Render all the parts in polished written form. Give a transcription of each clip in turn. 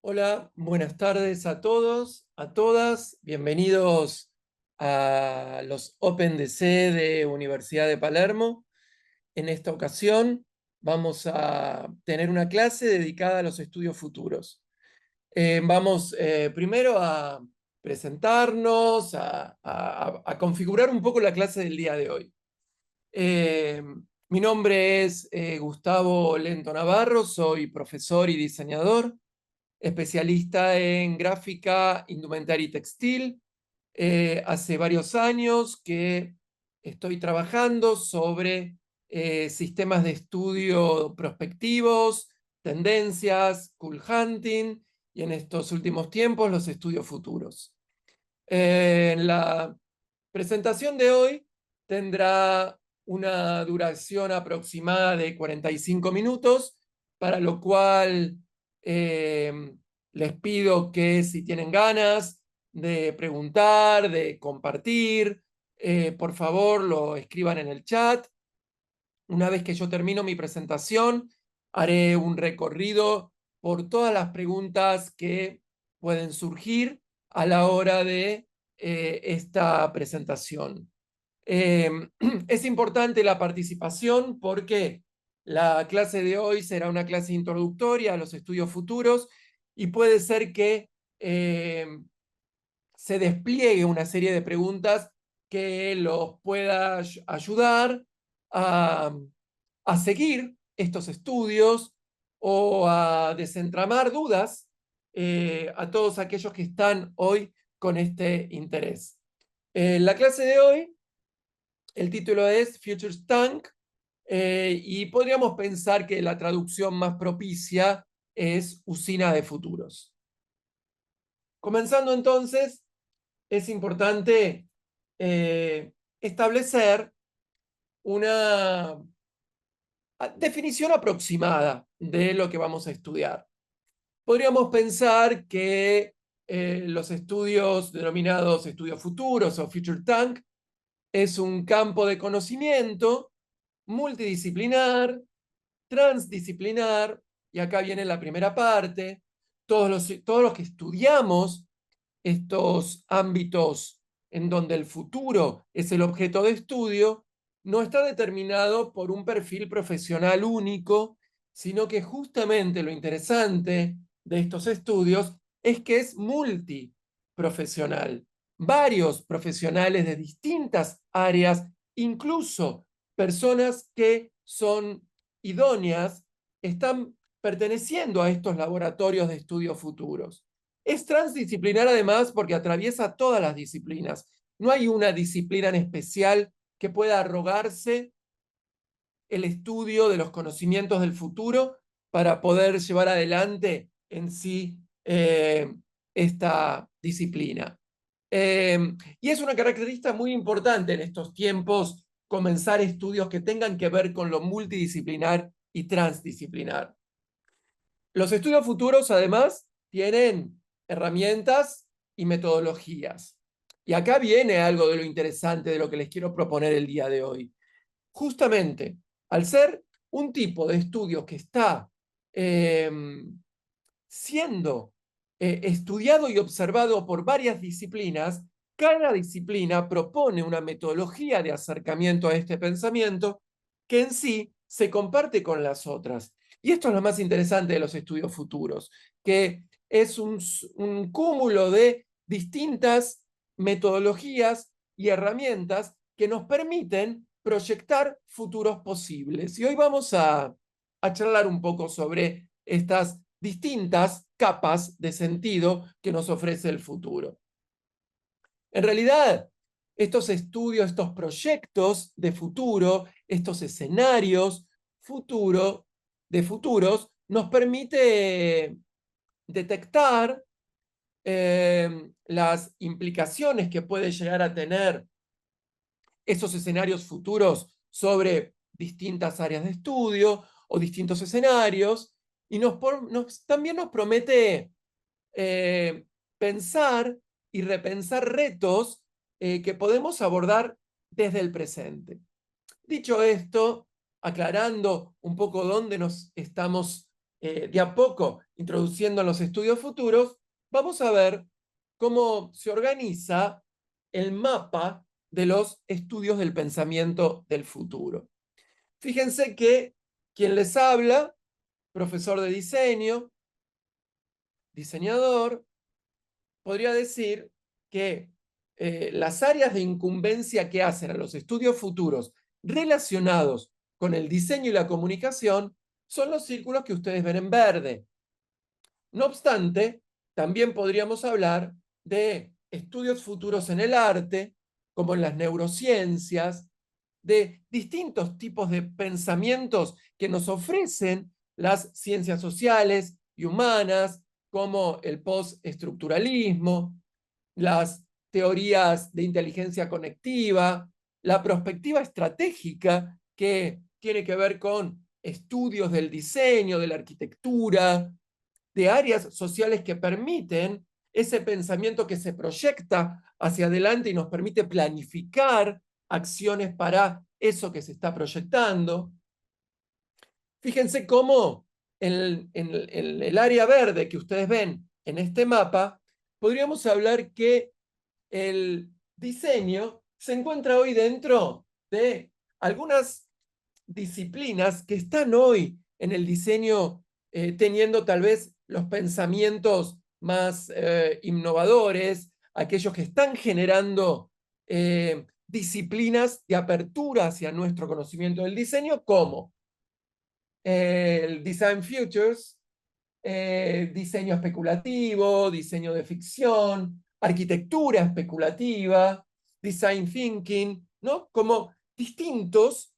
Hola, buenas tardes a todos, a todas. Bienvenidos a los Open DC de Universidad de Palermo. En esta ocasión vamos a tener una clase dedicada a los estudios futuros. Vamos primero a presentarnos, a configurar un poco la clase del día de hoy. Eh, Mi nombre es Gustavo Lento Navarro, soy profesor y diseñador especialista en gráfica, indumentaria y textil. Hace varios años que estoy trabajando sobre sistemas de estudio prospectivos, tendencias, cool hunting y en estos últimos tiempos los estudios futuros. En la presentación de hoy tendrá una duración aproximada de 45 minutos, para lo cual eh, les pido que si tienen ganas de preguntar, de compartir, por favor lo escriban en el chat. Una vez que yo termino mi presentación, haré un recorrido por todas las preguntas que pueden surgir a la hora de esta presentación. Eh, es importante la participación porque la clase de hoy será una clase introductoria a los estudios futuros y puede ser que se despliegue una serie de preguntas que los pueda ayudar a, a seguir estos estudios o a desentramar dudas a todos aquellos que están hoy con este interés. La clase de hoy, el título es Futures Tank, y podríamos pensar que la traducción más propicia es usina de futuros. Comenzando entonces, es importante establecer una definición aproximada de lo que vamos a estudiar. Podríamos pensar que los estudios denominados estudios futuros o Future Tank es un campo de conocimiento multidisciplinar, transdisciplinar, y acá viene la primera parte. Todos los que estudiamos estos ámbitos en donde el futuro es el objeto de estudio, no está determinado por un perfil profesional único, sino que justamente lo interesante de estos estudios es que es multiprofesional. Varios profesionales de distintas áreas, incluso personas que son idóneas, están perteneciendo a estos laboratorios de estudios futuros. Es transdisciplinar además porque atraviesa todas las disciplinas. No hay una disciplina en especial que pueda arrogarse el estudio de los conocimientos del futuro para poder llevar adelante en sí esta disciplina. Y es una característica muy importante en estos tiempos comenzar estudios que tengan que ver con lo multidisciplinar y transdisciplinar. Los estudios futuros, además, tienen herramientas y metodologías. Y acá viene algo de lo interesante de lo que les quiero proponer el día de hoy. Justamente, al ser un tipo de estudio que está eh, siendo estudiado y observado por varias disciplinas, cada disciplina propone una metodología de acercamiento a este pensamiento que en sí se comparte con las otras. Y esto es lo más interesante de los estudios futuros, que es un cúmulo de distintas metodologías y herramientas que nos permiten proyectar futuros posibles. Y hoy vamos a charlar un poco sobre estas distintas capas de sentido que nos ofrece el futuro. En realidad, estos estudios, estos proyectos de futuro, estos escenarios de futuros, nos permite detectar las implicaciones que puede llegar a tener esos escenarios futuros sobre distintas áreas de estudio o distintos escenarios, y también nos promete pensar y repensar retos que podemos abordar desde el presente. Dicho esto, aclarando un poco dónde nos estamos de a poco introduciendo los estudios futuros, vamos a ver cómo se organiza el mapa de los estudios del pensamiento del futuro. Fíjense que quien les habla, profesor de diseño, diseñador, podría decir que las áreas de incumbencia que hacen a los estudios futuros relacionados con el diseño y la comunicación son los círculos que ustedes ven en verde. No obstante, también podríamos hablar de estudios futuros en el arte, como en las neurociencias, de distintos tipos de pensamientos que nos ofrecen las ciencias sociales y humanas, como el postestructuralismo, las teorías de inteligencia conectiva, la perspectiva estratégica, que tiene que ver con estudios del diseño, de la arquitectura, de áreas sociales que permiten ese pensamiento que se proyecta hacia adelante y nos permite planificar acciones para eso que se está proyectando. Fíjense cómo en el área verde que ustedes ven en este mapa, podríamos hablar que el diseño se encuentra hoy dentro de algunas disciplinas que están hoy en el diseño teniendo tal vez los pensamientos más innovadores, aquellos que están generando disciplinas de apertura hacia nuestro conocimiento del diseño, como el Design Futures, diseño especulativo, diseño de ficción, arquitectura especulativa, design thinking, ¿no? Como distintos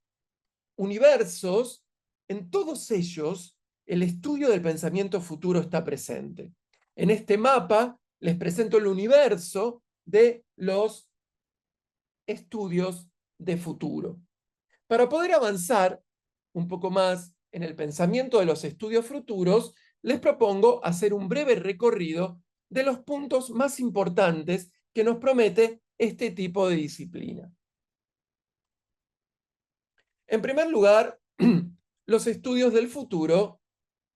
universos, en todos ellos el estudio del pensamiento futuro está presente. En este mapa les presento el universo de los estudios de futuro. Para poder avanzar un poco más en el pensamiento de los estudios futuros, les propongo hacer un breve recorrido de los puntos más importantes que nos promete este tipo de disciplina. En primer lugar, los estudios del futuro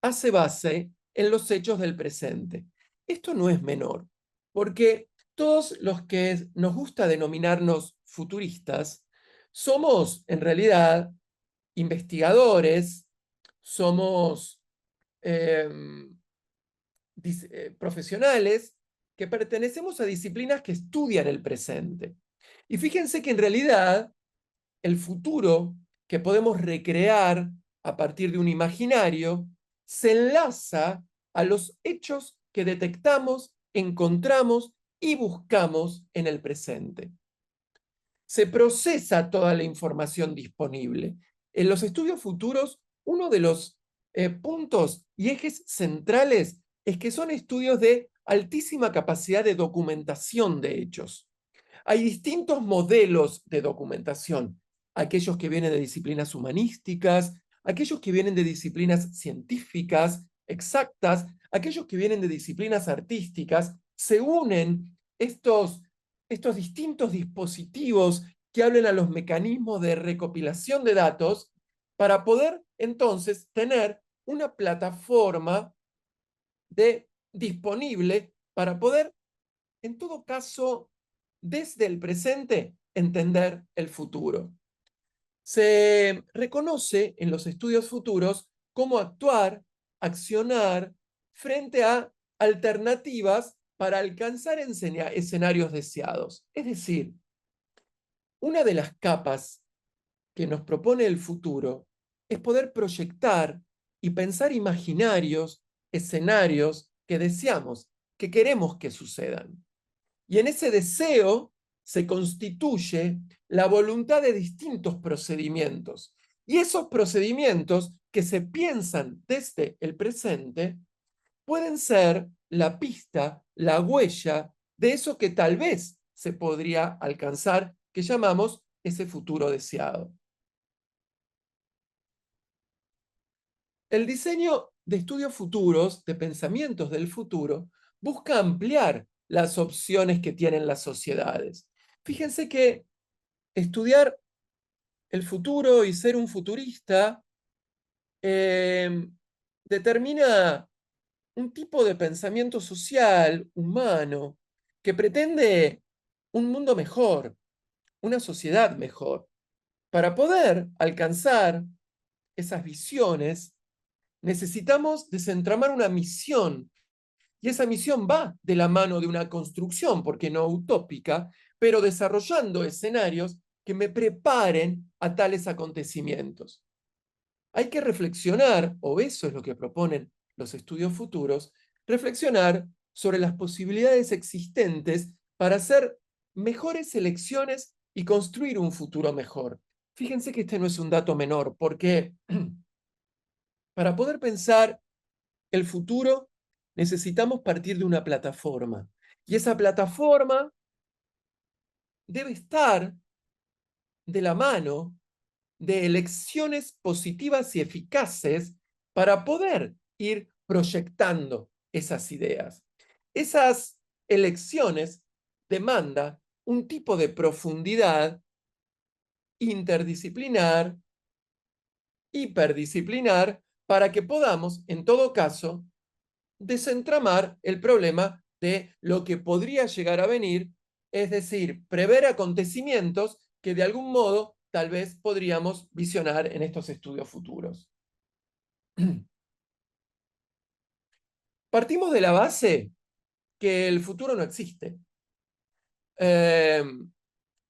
hace base en los hechos del presente. Esto no es menor, porque todos los que nos gusta denominarnos futuristas somos en realidad investigadores, somos eh, profesionales que pertenecemos a disciplinas que estudian el presente. Y fíjense que en realidad el futuro que podemos recrear a partir de un imaginario se enlaza a los hechos que detectamos, encontramos y buscamos en el presente. Se procesa toda la información disponible. En los estudios futuros, uno de los puntos y ejes centrales es que son estudios de altísima capacidad de documentación de hechos. Hay distintos modelos de documentación, aquellos que vienen de disciplinas humanísticas, aquellos que vienen de disciplinas científicas, exactas, aquellos que vienen de disciplinas artísticas. Se unen estos distintos dispositivos que hablen a los mecanismos de recopilación de datos para poder entonces tener una plataforma disponible para poder, en todo caso, desde el presente, entender el futuro. Se reconoce en los estudios futuros cómo actuar, accionar frente a alternativas para alcanzar escenarios deseados. Es decir, una de las capas que nos propone el futuro es poder proyectar y pensar imaginarios, escenarios que deseamos, que queremos que sucedan. Y en ese deseo se constituye la voluntad de distintos procedimientos. Y esos procedimientos que se piensan desde el presente pueden ser la pista, la huella de eso que tal vez se podría alcanzar, que llamamos ese futuro deseado. El diseño de estudios futuros, de pensamientos del futuro, busca ampliar las opciones que tienen las sociedades. Fíjense que estudiar el futuro y ser un futurista determina un tipo de pensamiento social, humano, que pretende un mundo mejor, una sociedad mejor. Para poder alcanzar esas visiones, necesitamos desentramar una misión, y esa misión va de la mano de una construcción, porque no utópica, pero desarrollando escenarios que me preparen a tales acontecimientos. Hay que reflexionar, o eso es lo que proponen los estudios futuros, reflexionar sobre las posibilidades existentes para hacer mejores elecciones y construir un futuro mejor. Fíjense que este no es un dato menor, porque para poder pensar el futuro necesitamos partir de una plataforma. Y esa plataforma debe estar de la mano de elecciones positivas y eficaces para poder ir proyectando esas ideas. Esas elecciones demandan un tipo de profundidad interdisciplinar, hiperdisciplinar, para que podamos, en todo caso, desentramar el problema de lo que podría llegar a venir, es decir, prever acontecimientos que de algún modo tal vez podríamos visionar en estos estudios futuros. Partimos de la base que el futuro no existe.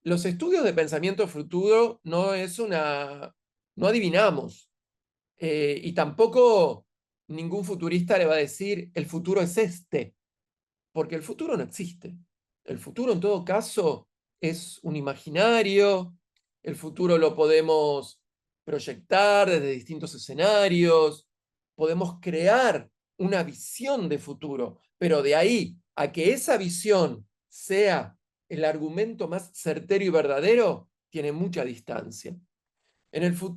Los estudios de pensamiento futuro no adivinamos, y tampoco ningún futurista le va a decir el futuro es este, porque el futuro no existe. El futuro, en todo caso, es un imaginario, el futuro lo podemos proyectar desde distintos escenarios, podemos crear una visión de futuro, pero de ahí a que esa visión sea el argumento más certero y verdadero, tiene mucha distancia.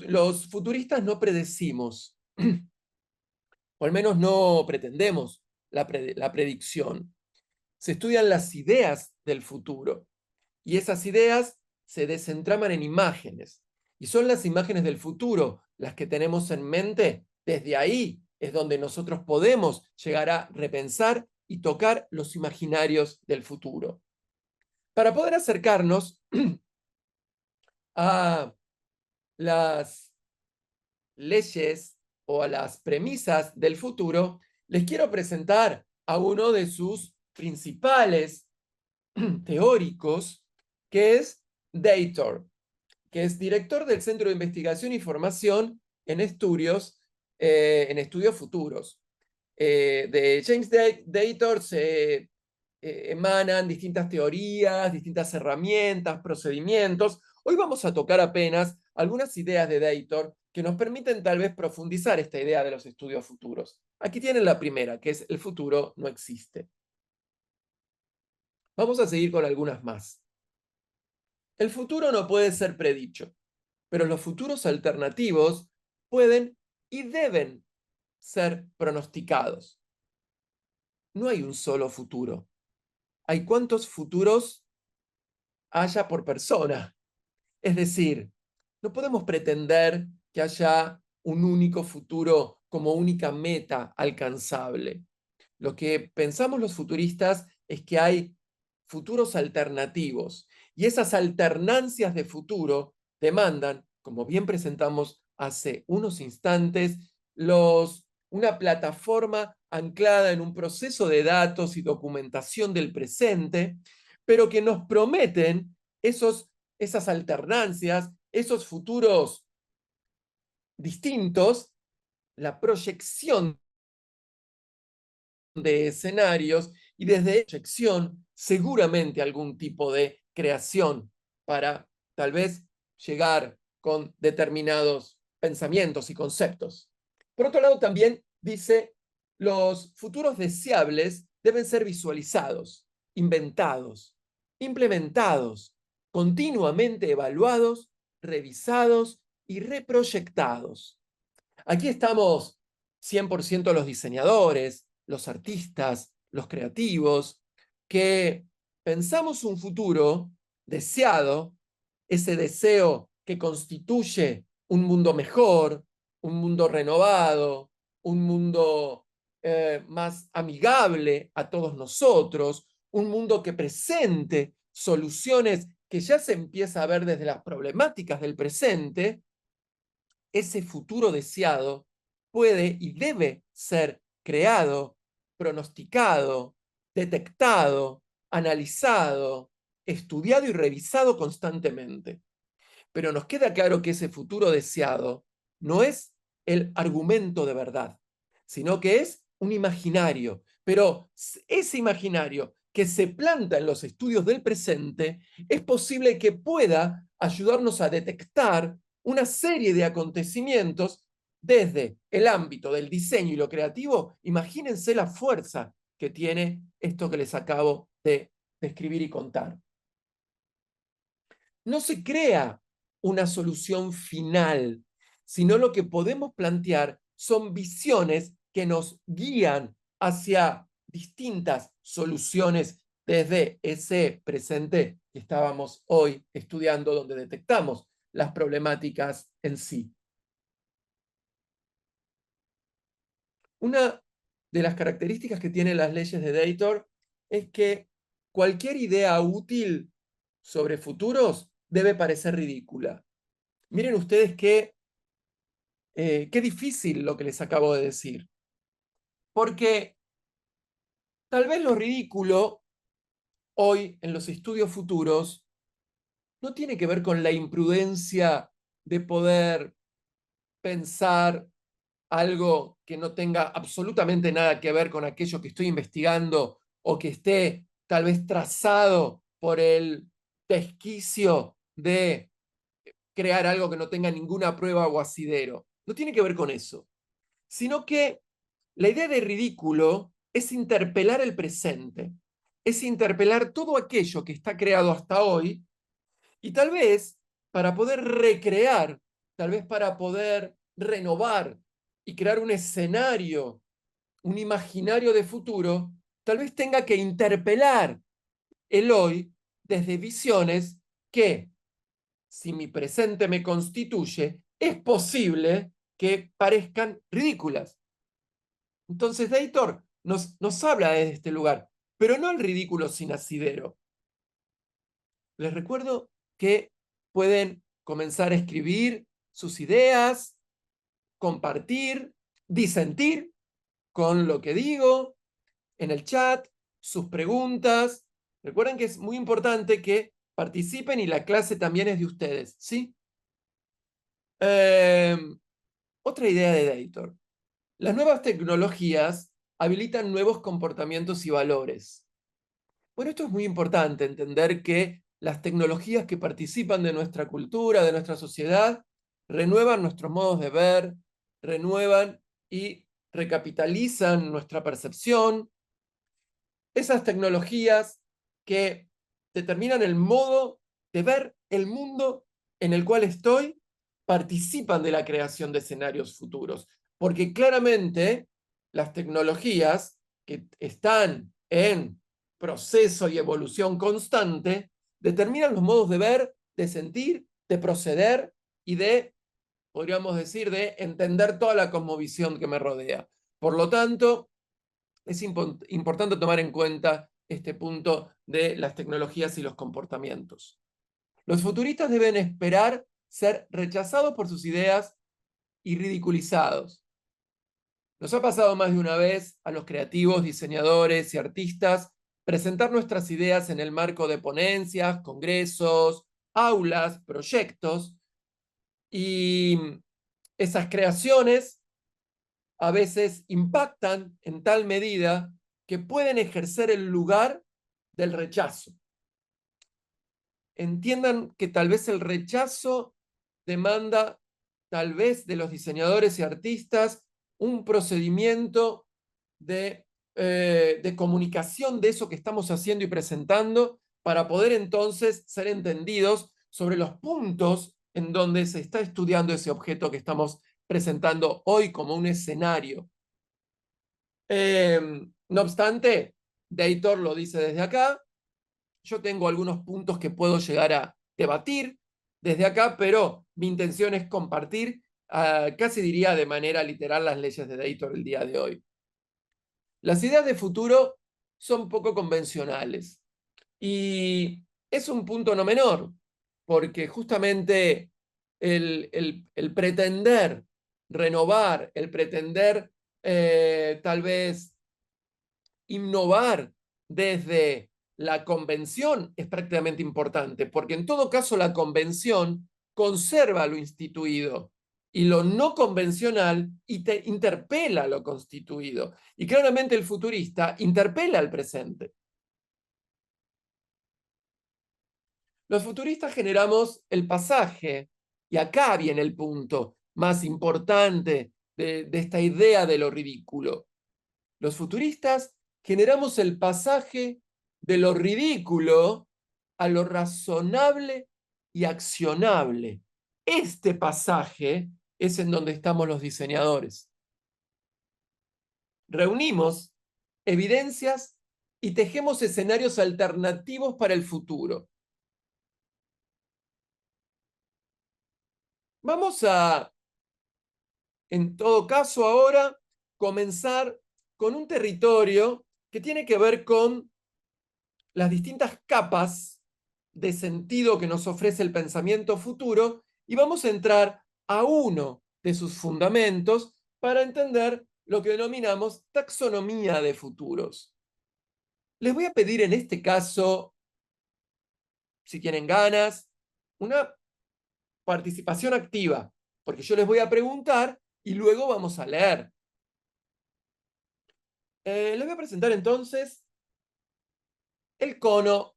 Los futuristas no predecimos, o al menos no pretendemos la predicción. Se estudian las ideas del futuro y esas ideas se desentraman en imágenes. Y son las imágenes del futuro las que tenemos en mente. Desde ahí es donde nosotros podemos llegar a repensar y tocar los imaginarios del futuro. Para poder acercarnos a las leyes o a las premisas del futuro, les quiero presentar a uno de sus principales teóricos, que es Dator, que es director del Centro de Investigación y Formación en Estudios Futuros. De James Dator se emanan distintas teorías, distintas herramientas, procedimientos. Hoy vamos a tocar apenas algunas ideas de Dator que nos permiten tal vez profundizar esta idea de los estudios futuros. Aquí tienen la primera, que es el futuro no existe. Vamos a seguir con algunas más. El futuro no puede ser predicho, pero los futuros alternativos pueden y deben ser pronosticados. No hay un solo futuro. Hay cuántos futuros haya por persona. Es decir, no podemos pretender que haya un único futuro como única meta alcanzable. Lo que pensamos los futuristas es que hay futuros alternativos y esas alternancias de futuro demandan, como bien presentamos hace unos instantes, una plataforma anclada en un proceso de datos y documentación del presente, pero que nos prometen esas alternancias, esos futuros distintos, la proyección de escenarios y desde proyección seguramente algún tipo de creación para tal vez llegar con determinados pensamientos y conceptos. Por otro lado, también dice, los futuros deseables deben ser visualizados, inventados, implementados, continuamente evaluados, revisados y reproyectados. Aquí estamos 100% los diseñadores, los artistas, los creativos, que pensamos un futuro deseado, ese deseo que constituye un mundo mejor, un mundo renovado, un mundo más amigable a todos nosotros, un mundo que presente soluciones que ya se empieza a ver desde las problemáticas del presente, ese futuro deseado puede y debe ser creado, pronosticado, detectado, analizado, estudiado y revisado constantemente. Pero nos queda claro que ese futuro deseado no es el argumento de verdad, sino que es un imaginario. Pero ese imaginario que se planta en los estudios del presente es posible que pueda ayudarnos a detectar una serie de acontecimientos desde el ámbito del diseño y lo creativo. Imagínense la fuerza que tiene esto que les acabo de describir y contar. No se crea una solución final, sino lo que podemos plantear son visiones que nos guían hacia distintas soluciones desde ese presente que estábamos hoy estudiando, donde detectamos las problemáticas en sí. Una de las características que tienen las leyes de Daytor es que cualquier idea útil sobre futuros debe parecer ridícula. Miren ustedes qué difícil lo que les acabo de decir. Porque tal vez lo ridículo hoy en los estudios futuros no tiene que ver con la imprudencia de poder pensar algo que no tenga absolutamente nada que ver con aquello que estoy investigando o que esté tal vez trazado por el desquicio de crear algo que no tenga ninguna prueba o asidero. No tiene que ver con eso, sino que la idea de ridículo es interpelar el presente, es interpelar todo aquello que está creado hasta hoy y tal vez para poder recrear, tal vez para poder renovar y crear un escenario, un imaginario de futuro, tal vez tenga que interpelar el hoy desde visiones que, si mi presente me constituye, es posible que parezcan ridículas. Entonces, Daytor nos habla desde este lugar, pero no el ridículo sin asidero. Les recuerdo que pueden comenzar a escribir sus ideas, compartir, disentir con lo que digo en el chat, sus preguntas. Recuerden que es muy importante que participen y la clase también es de ustedes, ¿sí? Otra idea de Daytor. Las nuevas tecnologías habilitan nuevos comportamientos y valores. Bueno, esto es muy importante, entender que las tecnologías que participan de nuestra cultura, de nuestra sociedad, renuevan nuestros modos de ver, renuevan y recapitalizan nuestra percepción. Esas tecnologías que determinan el modo de ver el mundo en el cual estoy, participan de la creación de escenarios futuros, porque claramente las tecnologías que están en proceso y evolución constante determinan los modos de ver, de sentir, de proceder y de, podríamos decir, de entender toda la cosmovisión que me rodea. Por lo tanto, es importante tomar en cuenta este punto de las tecnologías y los comportamientos. Los futuristas deben esperar ser rechazados por sus ideas y ridiculizados. Nos ha pasado más de una vez a los creativos, diseñadores y artistas presentar nuestras ideas en el marco de ponencias, congresos, aulas, proyectos, y esas creaciones a veces impactan en tal medida que pueden ejercer el lugar del rechazo. Entiendan que tal vez el rechazo demanda, tal vez de los diseñadores y artistas, un procedimiento de comunicación de eso que estamos haciendo y presentando para poder entonces ser entendidos sobre los puntos en donde se está estudiando ese objeto que estamos presentando hoy como un escenario. No obstante, Daytor lo dice desde acá, yo tengo algunos puntos que puedo llegar a debatir desde acá, pero mi intención es compartir casi diría de manera literal las leyes de Dayton el día de hoy. Las ideas de futuro son poco convencionales y es un punto no menor, porque justamente el pretender renovar, el pretender tal vez innovar desde la convención es prácticamente importante, porque en todo caso la convención conserva lo instituido y lo no convencional interpela lo constituido. Y claramente el futurista interpela al presente. Los futuristas generamos el pasaje, y acá viene el punto más importante de esta idea de lo ridículo. Los futuristas generamos el pasaje de lo ridículo a lo razonable y accionable. Este pasaje es en donde estamos los diseñadores. Reunimos evidencias y tejemos escenarios alternativos para el futuro. Vamos a, en todo caso, ahora comenzar con un territorio que tiene que ver con las distintas capas de sentido que nos ofrece el pensamiento futuro y vamos a entrar a uno de sus fundamentos para entender lo que denominamos taxonomía de futuros. Les voy a pedir en este caso, si tienen ganas, una participación activa, porque yo les voy a preguntar y luego vamos a leer. Les voy a presentar entonces el cono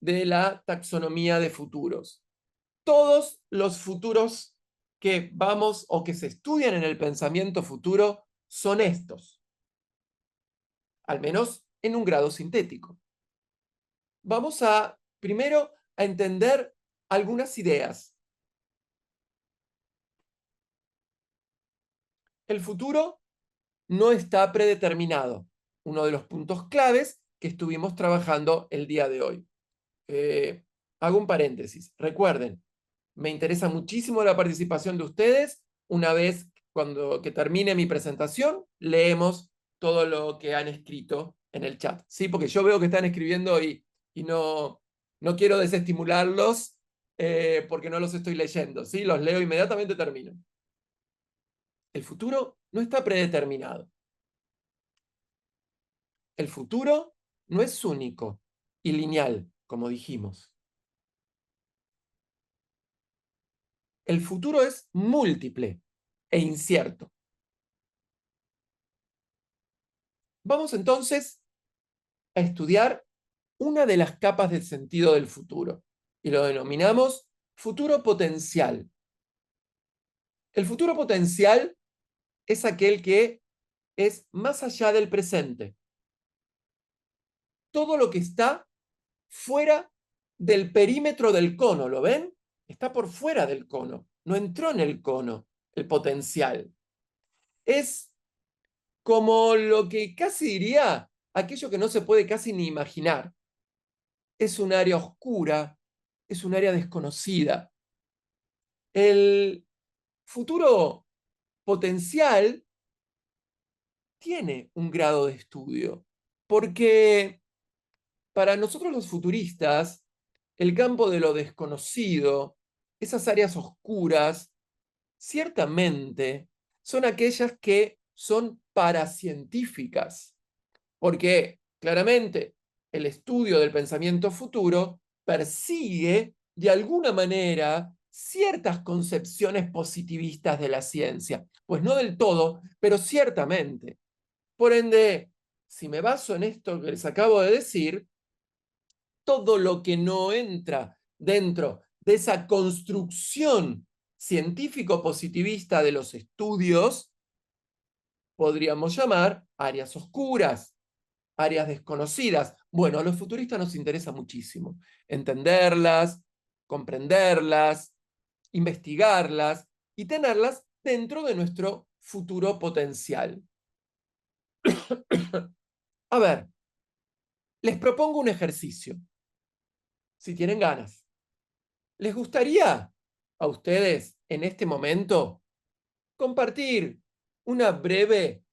de la taxonomía de futuros. Todos los futuros que vamos o que se estudian en el pensamiento futuro son estos, al menos en un grado sintético. Vamos a, primero, a entender algunas ideas. El futuro no está predeterminado, uno de los puntos claves que estuvimos trabajando el día de hoy. Hago un paréntesis. Recuerden, me interesa muchísimo la participación de ustedes. Una vez que termine mi presentación, leemos todo lo que han escrito en el chat, ¿sí? Porque yo veo que están escribiendo y no quiero desestimularlos porque no los estoy leyendo, ¿sí? Los leo inmediatamente termino. El futuro no está predeterminado. El futuro no es único y lineal, como dijimos. El futuro es múltiple e incierto. Vamos entonces a estudiar una de las capas del sentido del futuro y lo denominamos futuro potencial. El futuro potencial es aquel que es más allá del presente. Todo lo que está fuera del perímetro del cono, ¿lo ven? Está por fuera del cono, no entró en el cono, el potencial. Es como lo que casi diría aquello que no se puede casi ni imaginar. Es un área oscura, es un área desconocida. El futuro potencial tiene un grado de estudio, porque para nosotros los futuristas, el campo de lo desconocido, esas áreas oscuras, ciertamente son aquellas que son paracientíficas, porque claramente el estudio del pensamiento futuro persigue de alguna manera ciertas concepciones positivistas de la ciencia, pues no del todo, pero ciertamente. Por ende, si me baso en esto que les acabo de decir, todo lo que no entra dentro de esa construcción científico-positivista de los estudios, podríamos llamar áreas oscuras, áreas desconocidas. Bueno, a los futuristas nos interesa muchísimo entenderlas, comprenderlas, investigarlas y tenerlas dentro de nuestro futuro potencial. A ver, les propongo un ejercicio, si tienen ganas. ¿Les gustaría a ustedes en este momento compartir una breve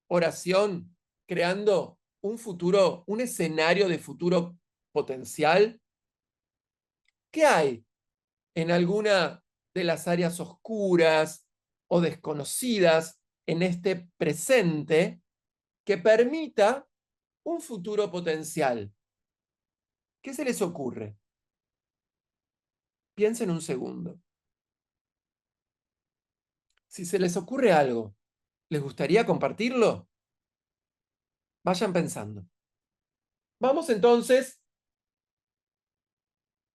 oración creando un futuro, un escenario de futuro potencial? ¿Qué hay en alguna de las áreas oscuras o desconocidas en este presente que permita un futuro potencial? ¿Qué se les ocurre? Piensen un segundo. Si se les ocurre algo, ¿les gustaría compartirlo? Vayan pensando. Vamos entonces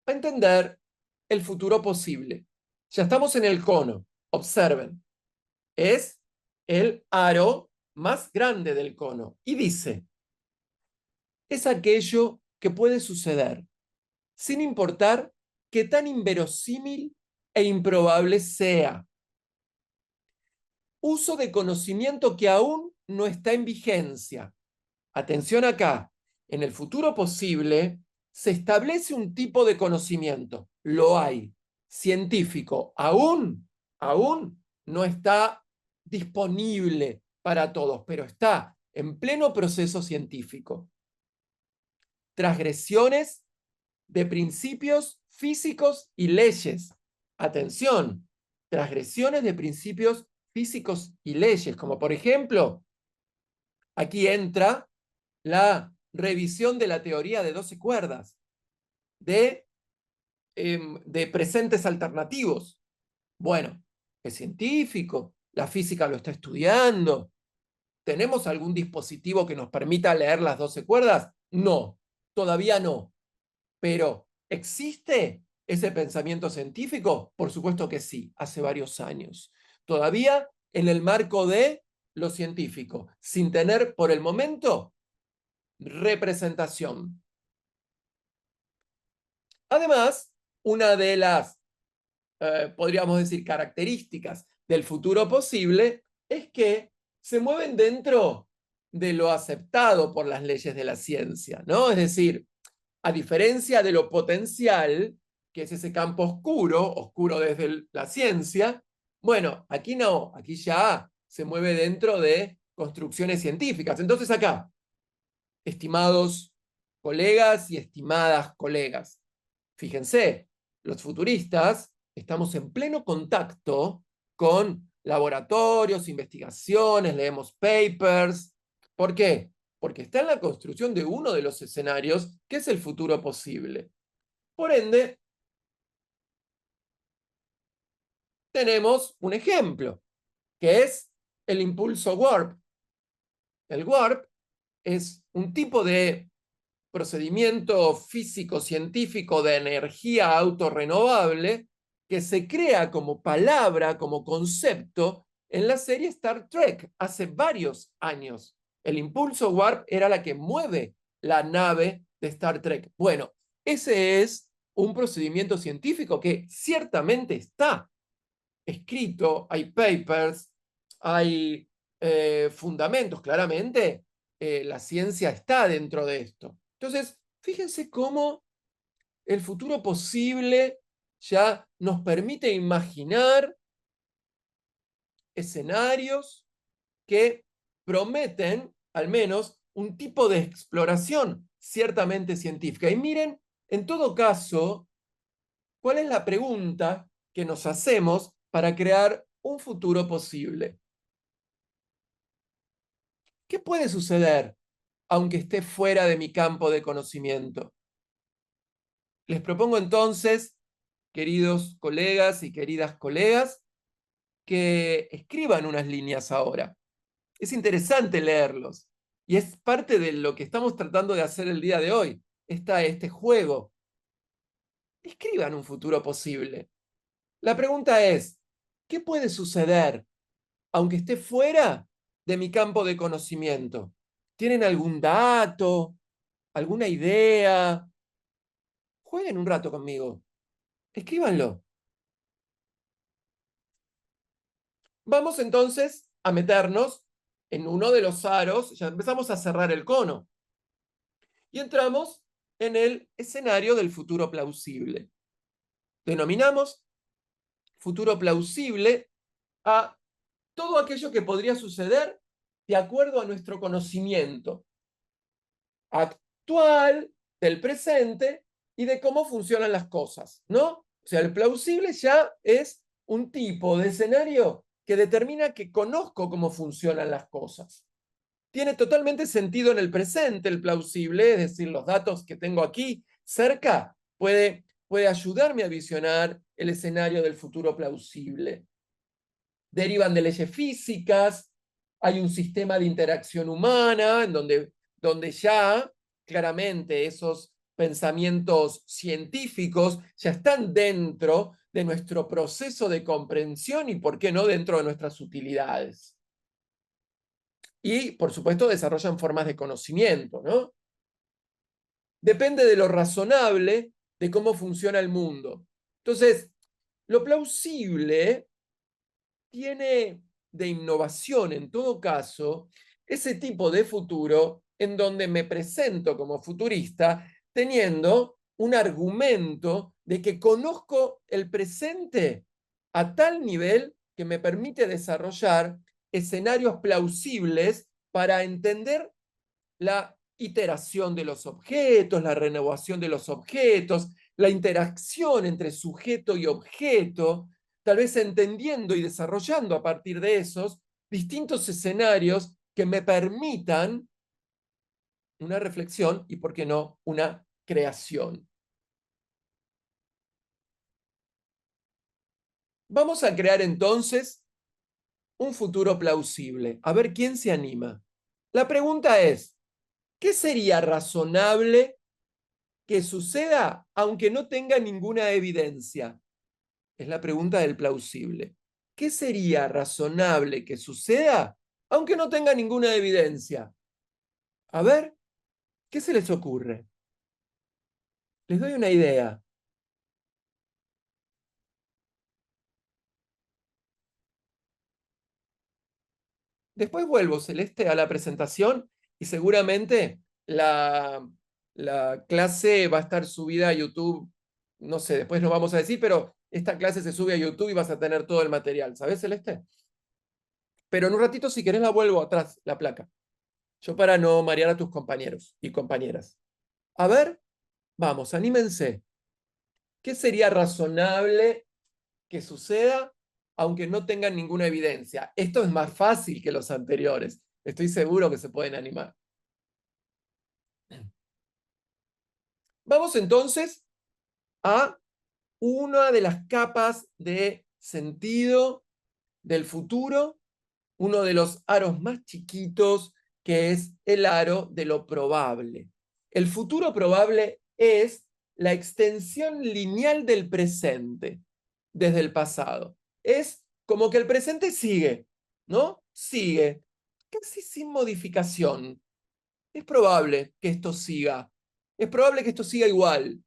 a entender el futuro posible. Ya estamos en el cono. Observen. Es el aro más grande del cono. Y dice, es aquello que puede suceder, sin importar qué tan inverosímil e improbable sea. Uso de conocimiento que aún no está en vigencia. Atención acá, en el futuro posible se establece un tipo de conocimiento, lo hay, científico, aún no está disponible para todos, pero está en pleno proceso científico. Transgresiones de principios físicos y leyes. Atención, transgresiones de principios físicos y leyes, como por ejemplo, aquí entra la revisión de la teoría de 12 cuerdas, de presentes alternativos. Bueno, es científico, la física lo está estudiando. ¿Tenemos algún dispositivo que nos permita leer las 12 cuerdas? No, todavía no. Pero, ¿existe ese pensamiento científico? Por supuesto que sí, hace varios años. Todavía en el marco de lo científico, sin tener por el momento representación. Además, una de las, podríamos decir, características del futuro posible es que se mueven dentro de lo aceptado por las leyes de la ciencia, ¿no? Es decir, a diferencia de lo potencial, que es ese campo oscuro, oscuro desde la ciencia, bueno, aquí no, aquí ya se mueve dentro de construcciones científicas. Entonces acá, estimados colegas y estimadas colegas, fíjense, los futuristas estamos en pleno contacto con laboratorios, investigaciones, leemos papers. ¿Por qué? Porque está en la construcción de uno de los escenarios que es el futuro posible. Por ende, tenemos un ejemplo, que es el impulso warp. El warp es un tipo de procedimiento físico-científico de energía autorrenovable que se crea como palabra, como concepto en la serie Star Trek hace varios años. El impulso warp era la que mueve la nave de Star Trek. Bueno, ese es un procedimiento científico que ciertamente está escrito, hay papers, hay fundamentos, claramente la ciencia está dentro de esto. Entonces, fíjense cómo el futuro posible ya nos permite imaginar escenarios que prometen al menos un tipo de exploración ciertamente científica. Y miren, en todo caso, ¿cuál es la pregunta que nos hacemos para crear un futuro posible? ¿Qué puede suceder aunque esté fuera de mi campo de conocimiento? Les propongo entonces, queridos colegas y queridas colegas, que escriban unas líneas ahora. Es interesante leerlos y es parte de lo que estamos tratando de hacer el día de hoy, este juego. Escriban un futuro posible. La pregunta es, ¿qué puede suceder aunque esté fuera de mi campo de conocimiento? ¿Tienen algún dato, alguna idea? Jueguen un rato conmigo. Escríbanlo. Vamos entonces a meternos en uno de los aros, ya empezamos a cerrar el cono, y entramos en el escenario del futuro plausible. Denominamos futuro plausible a todo aquello que podría suceder de acuerdo a nuestro conocimiento actual, del presente y de cómo funcionan las cosas, ¿no? O sea, el plausible ya es un tipo de escenario que determina que conozco cómo funcionan las cosas. Tiene totalmente sentido en el presente el plausible, es decir, los datos que tengo aquí cerca puede ayudarme a visionar el escenario del futuro plausible. Derivan de leyes físicas, hay un sistema de interacción humana en donde ya claramente esos pensamientos científicos ya están dentro de nuestro proceso de comprensión y, ¿por qué no?, dentro de nuestras utilidades. Y, por supuesto, desarrollan formas de conocimiento, ¿no? Depende de lo razonable de cómo funciona el mundo. Entonces, lo plausible tiene de innovación, en todo caso, ese tipo de futuro en donde me presento como futurista teniendo un argumento de que conozco el presente a tal nivel que me permite desarrollar escenarios plausibles para entender la iteración de los objetos, la renovación de los objetos, la interacción entre sujeto y objeto, tal vez entendiendo y desarrollando a partir de esos distintos escenarios que me permitan una reflexión y, ¿por qué no?, una creación. Vamos a crear entonces un futuro plausible. A ver quién se anima. La pregunta es, ¿qué sería razonable que suceda aunque no tenga ninguna evidencia? Es la pregunta del plausible. ¿Qué sería razonable que suceda aunque no tenga ninguna evidencia? A ver, ¿qué se les ocurre? Les doy una idea. Después vuelvo, Celeste, a la presentación y seguramente la clase va a estar subida a YouTube. No sé, después nos vamos a decir, pero esta clase se sube a YouTube y vas a tener todo el material. ¿Sabes, Celeste? Pero en un ratito, si querés, la vuelvo atrás, la placa. Yo para no marear a tus compañeros y compañeras. A ver, vamos, anímense. ¿Qué sería razonable que suceda aunque no tengan ninguna evidencia? Esto es más fácil que los anteriores. Estoy seguro que se pueden animar. Vamos entonces a una de las capas de sentido del futuro, uno de los aros más chiquitos, que es el aro de lo probable. El futuro probable es la extensión lineal del presente desde el pasado. Es como que el presente sigue, ¿no? Sigue, casi sin modificación. Es probable que esto siga. Es probable que esto siga igual.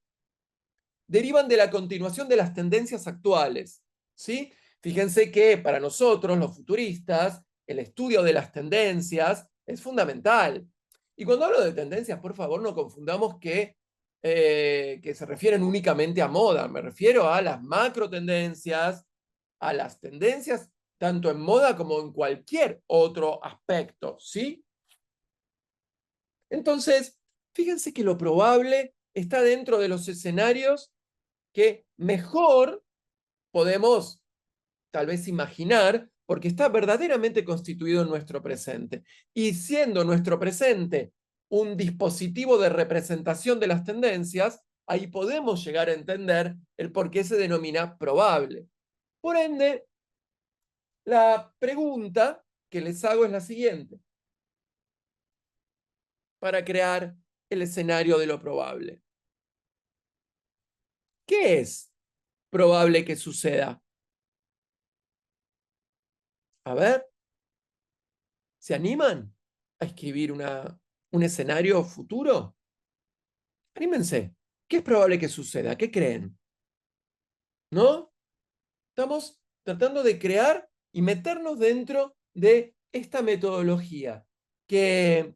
Derivan de la continuación de las tendencias actuales, ¿sí? Fíjense que para nosotros, los futuristas, el estudio de las tendencias es fundamental. Y cuando hablo de tendencias, por favor, no confundamos que se refieren únicamente a moda. Me refiero a las macro tendencias, a las tendencias tanto en moda como en cualquier otro aspecto, ¿sí? Entonces, fíjense que lo probable está dentro de los escenarios que mejor podemos tal vez imaginar, porque está verdaderamente constituido en nuestro presente. Y siendo nuestro presente un dispositivo de representación de las tendencias, ahí podemos llegar a entender el por qué se denomina probable. Por ende, la pregunta que les hago es la siguiente. Para crear el escenario de lo probable, ¿qué es probable que suceda? A ver, ¿se animan a escribir un escenario futuro? Anímense. ¿Qué es probable que suceda? ¿Qué creen? ¿No? Estamos tratando de crear y meternos dentro de esta metodología que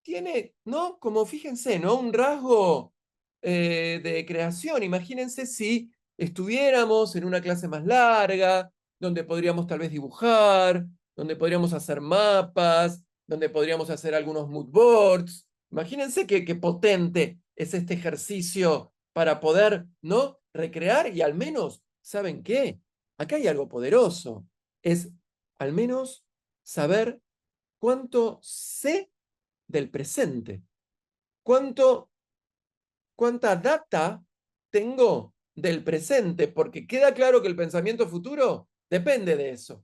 tiene, ¿no? Como fíjense, ¿no? Un rasgo de creación. Imagínense si estuviéramos en una clase más larga, donde podríamos tal vez dibujar, donde podríamos hacer mapas, donde podríamos hacer algunos mood boards. Imagínense qué potente es este ejercicio para poder, ¿no?, recrear y al menos, ¿saben qué? Acá hay algo poderoso. Es al menos saber cuánto sé del presente, cuánta data tengo del presente, porque queda claro que el pensamiento futuro depende de eso.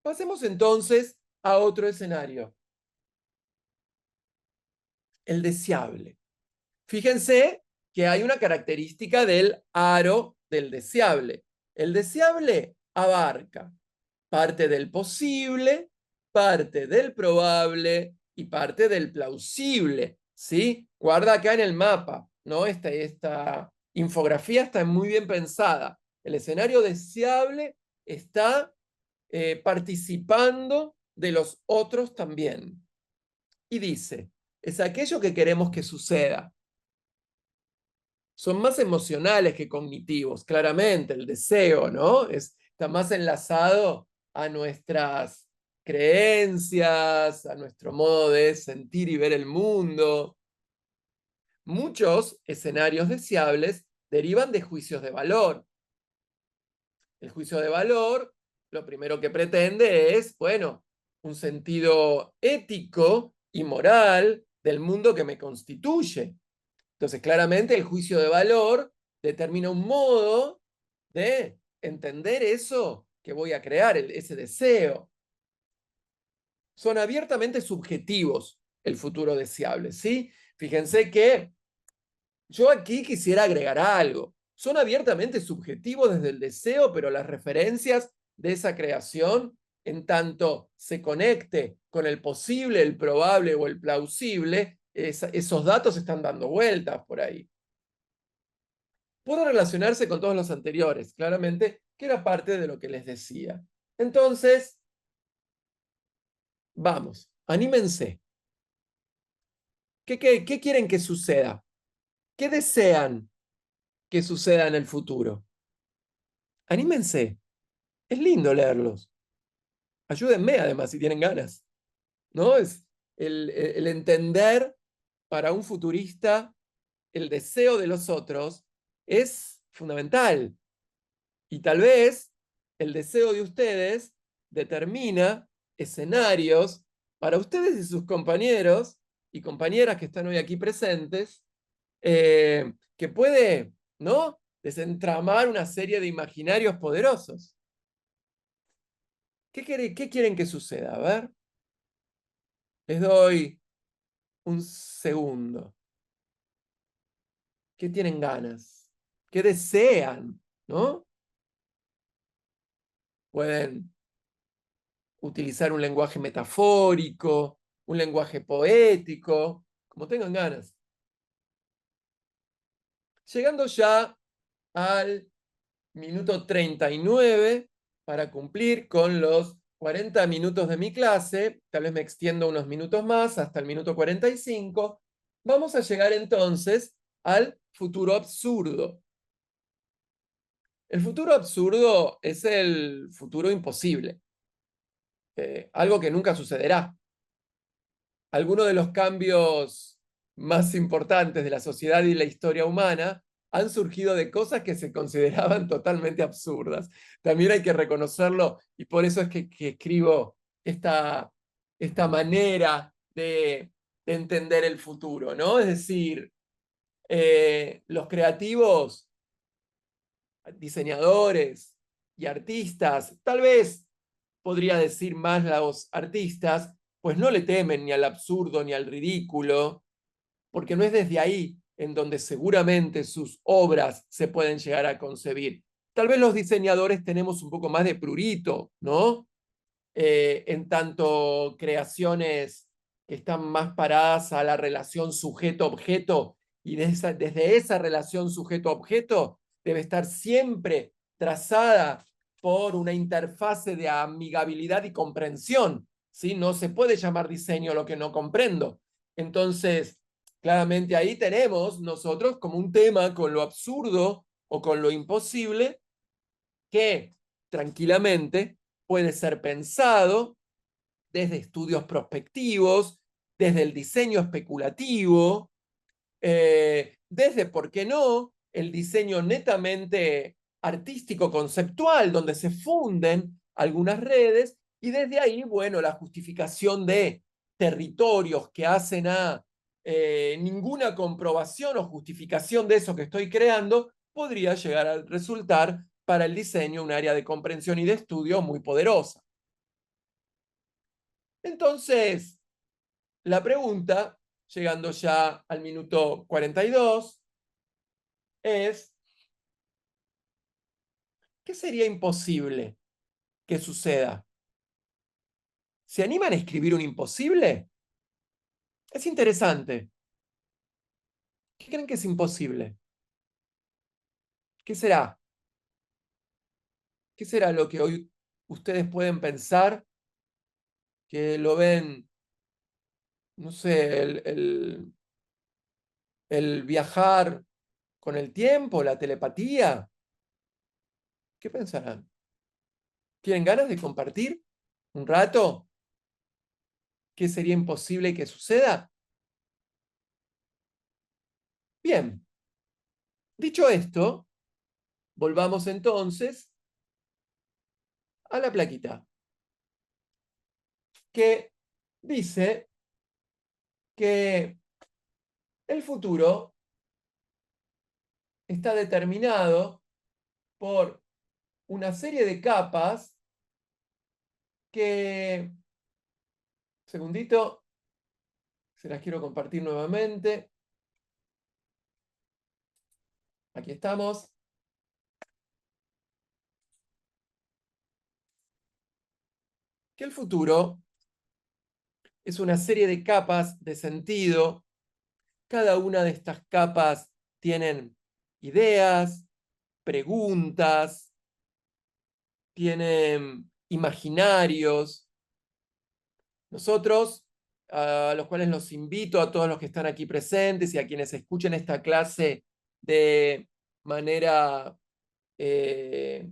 Pasemos entonces a otro escenario, el deseable. Fíjense que hay una característica del aro del deseable. El deseable abarca parte del posible, parte del probable y parte del plausible, ¿sí? Guarda acá en el mapa, ¿no? Esta infografía está muy bien pensada. El escenario deseable está participando de los otros también. Y dice, es aquello que queremos que suceda. Son más emocionales que cognitivos, claramente, el deseo, ¿no? Está más enlazado a nuestras creencias, a nuestro modo de sentir y ver el mundo. Muchos escenarios deseables derivan de juicios de valor. El juicio de valor, lo primero que pretende es, bueno, un sentido ético y moral del mundo que me constituye. Entonces, claramente el juicio de valor determina un modo de entender eso que voy a crear, ese deseo. Son abiertamente subjetivos el futuro deseable, ¿sí? Fíjense que yo aquí quisiera agregar algo. Son abiertamente subjetivos desde el deseo, pero las referencias de esa creación, en tanto se conecte con el posible, el probable o el plausible, esos datos están dando vueltas por ahí. Puede relacionarse con todos los anteriores, claramente, que era parte de lo que les decía. Entonces, vamos, anímense. ¿Qué quieren que suceda? ¿Qué desean que suceda en el futuro? Anímense. Es lindo leerlos. Ayúdenme, además, si tienen ganas. ¿No? Es el entender para un futurista el deseo de los otros es fundamental. Y tal vez el deseo de ustedes determina escenarios para ustedes y sus compañeros y compañeras que están hoy aquí presentes, que puede, ¿no?, desentramar una serie de imaginarios poderosos. ¿Qué quieren que suceda? A ver, les doy un segundo. ¿Qué tienen ganas? ¿Qué desean? ¿No? Pueden utilizar un lenguaje metafórico, un lenguaje poético, como tengan ganas. Llegando ya al minuto 39 para cumplir con los 40 minutos de mi clase, tal vez me extiendo unos minutos más hasta el minuto 45, vamos a llegar entonces al futuro absurdo. El futuro absurdo es el futuro imposible, algo que nunca sucederá. Algunos de los cambios más importantes de la sociedad y la historia humana han surgido de cosas que se consideraban totalmente absurdas. También hay que reconocerlo y por eso es que escribo esta manera de entender el futuro, ¿no? Es decir, los creativos, diseñadores y artistas, tal vez podría decir más los artistas, pues no le temen ni al absurdo ni al ridículo, porque no es desde ahí en donde seguramente sus obras se pueden llegar a concebir. Tal vez los diseñadores tenemos un poco más de prurito, ¿no? En tanto creaciones que están más paradas a la relación sujeto-objeto, y desde esa relación sujeto-objeto debe estar siempre trazada por una interfase de amigabilidad y comprensión, ¿sí? No se puede llamar diseño lo que no comprendo. Entonces, claramente ahí tenemos nosotros como un tema con lo absurdo o con lo imposible que tranquilamente puede ser pensado desde estudios prospectivos, desde el diseño especulativo, desde, ¿por qué no?, el diseño netamente artístico conceptual, donde se funden algunas redes, y desde ahí, bueno, la justificación de territorios que hacen a ninguna comprobación o justificación de eso que estoy creando, podría llegar a resultar para el diseño un área de comprensión y de estudio muy poderosa. Entonces, la pregunta, llegando ya al minuto 42, es, ¿qué sería imposible que suceda? ¿Se animan a escribir un imposible? Es interesante. ¿Qué creen que es imposible? ¿Qué será? ¿Qué será lo que hoy ustedes pueden pensar que lo ven, no sé, el viajar con el tiempo, la telepatía? ¿Qué pensarán? ¿Tienen ganas de compartir un rato? ¿Qué sería imposible que suceda? Bien, dicho esto, volvamos entonces a la plaquita, que dice que el futuro está determinado por una serie de capas que, segundito, se las quiero compartir nuevamente. Aquí estamos. Que el futuro es una serie de capas de sentido. Cada una de estas capas tienen ideas, preguntas, tienen imaginarios. Nosotros, a los cuales los invito a todos los que están aquí presentes y a quienes escuchen esta clase de manera eh,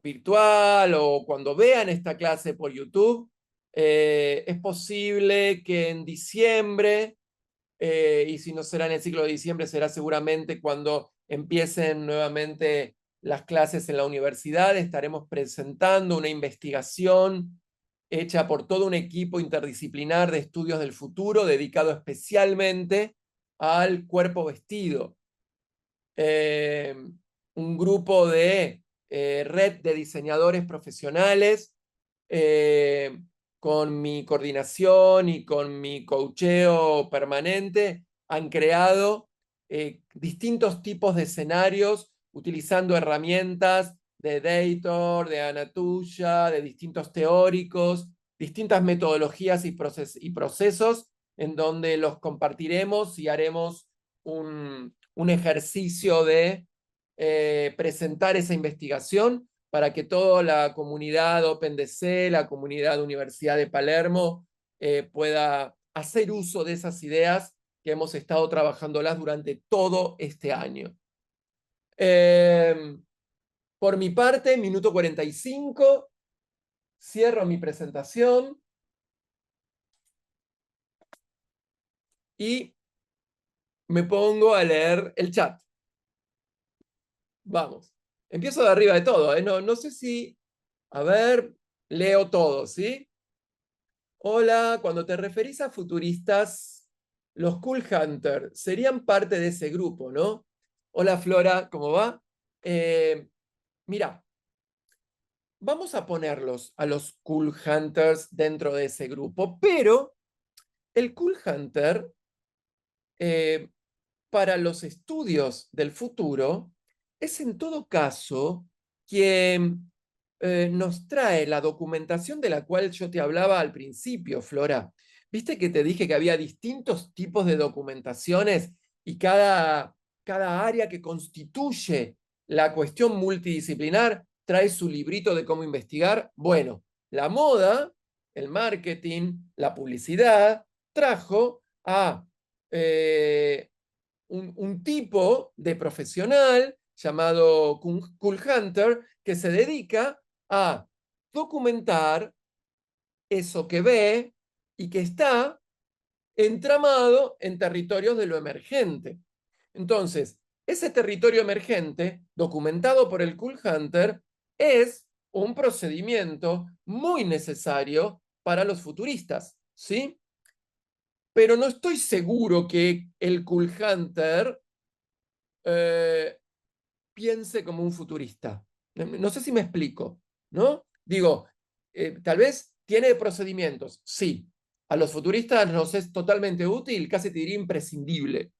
virtual o cuando vean esta clase por YouTube, es posible que en diciembre, y si no será en el ciclo de diciembre, será seguramente cuando empiecen nuevamente las clases en la universidad, estaremos presentando una investigación hecha por todo un equipo interdisciplinar de estudios del futuro dedicado especialmente al cuerpo vestido. Un grupo de red de diseñadores profesionales con mi coordinación y con mi coacheo permanente, han creado distintos tipos de escenarios utilizando herramientas de Dator, de Anatuya, de distintos teóricos, distintas metodologías y procesos en donde los compartiremos y haremos un ejercicio de presentar esa investigación para que toda la comunidad OpenDC, la comunidad Universidad de Palermo, pueda hacer uso de esas ideas que hemos estado trabajándolas durante todo este año. Por mi parte, minuto 45, cierro mi presentación y me pongo a leer el chat. Vamos. Empiezo de arriba de todo, ¿eh? No sé si... A ver, leo todo, ¿sí? Hola, cuando te referís a futuristas, los Cool Hunter serían parte de ese grupo, ¿no? Hola Flora, ¿cómo va? Mira, vamos a ponerlos a los Cool Hunters dentro de ese grupo, pero el Cool Hunter, eh, para los estudios del futuro, es en todo caso quien nos trae la documentación de la cual yo te hablaba al principio, Flora. Viste que te dije que había distintos tipos de documentaciones y cada área que constituye la cuestión multidisciplinar trae su librito de cómo investigar. Bueno, la moda, el marketing, la publicidad, trajo a un tipo de profesional llamado Cool Hunter, que se dedica a documentar eso que ve y que está entramado en territorios de lo emergente. Entonces, ese territorio emergente, documentado por el Cool Hunter, es un procedimiento muy necesario para los futuristas, ¿sí? Pero no estoy seguro que el Cool Hunter piense como un futurista. No sé si me explico, ¿no? Digo, tal vez tiene procedimientos, sí. A los futuristas nos es totalmente útil, casi te diría imprescindible.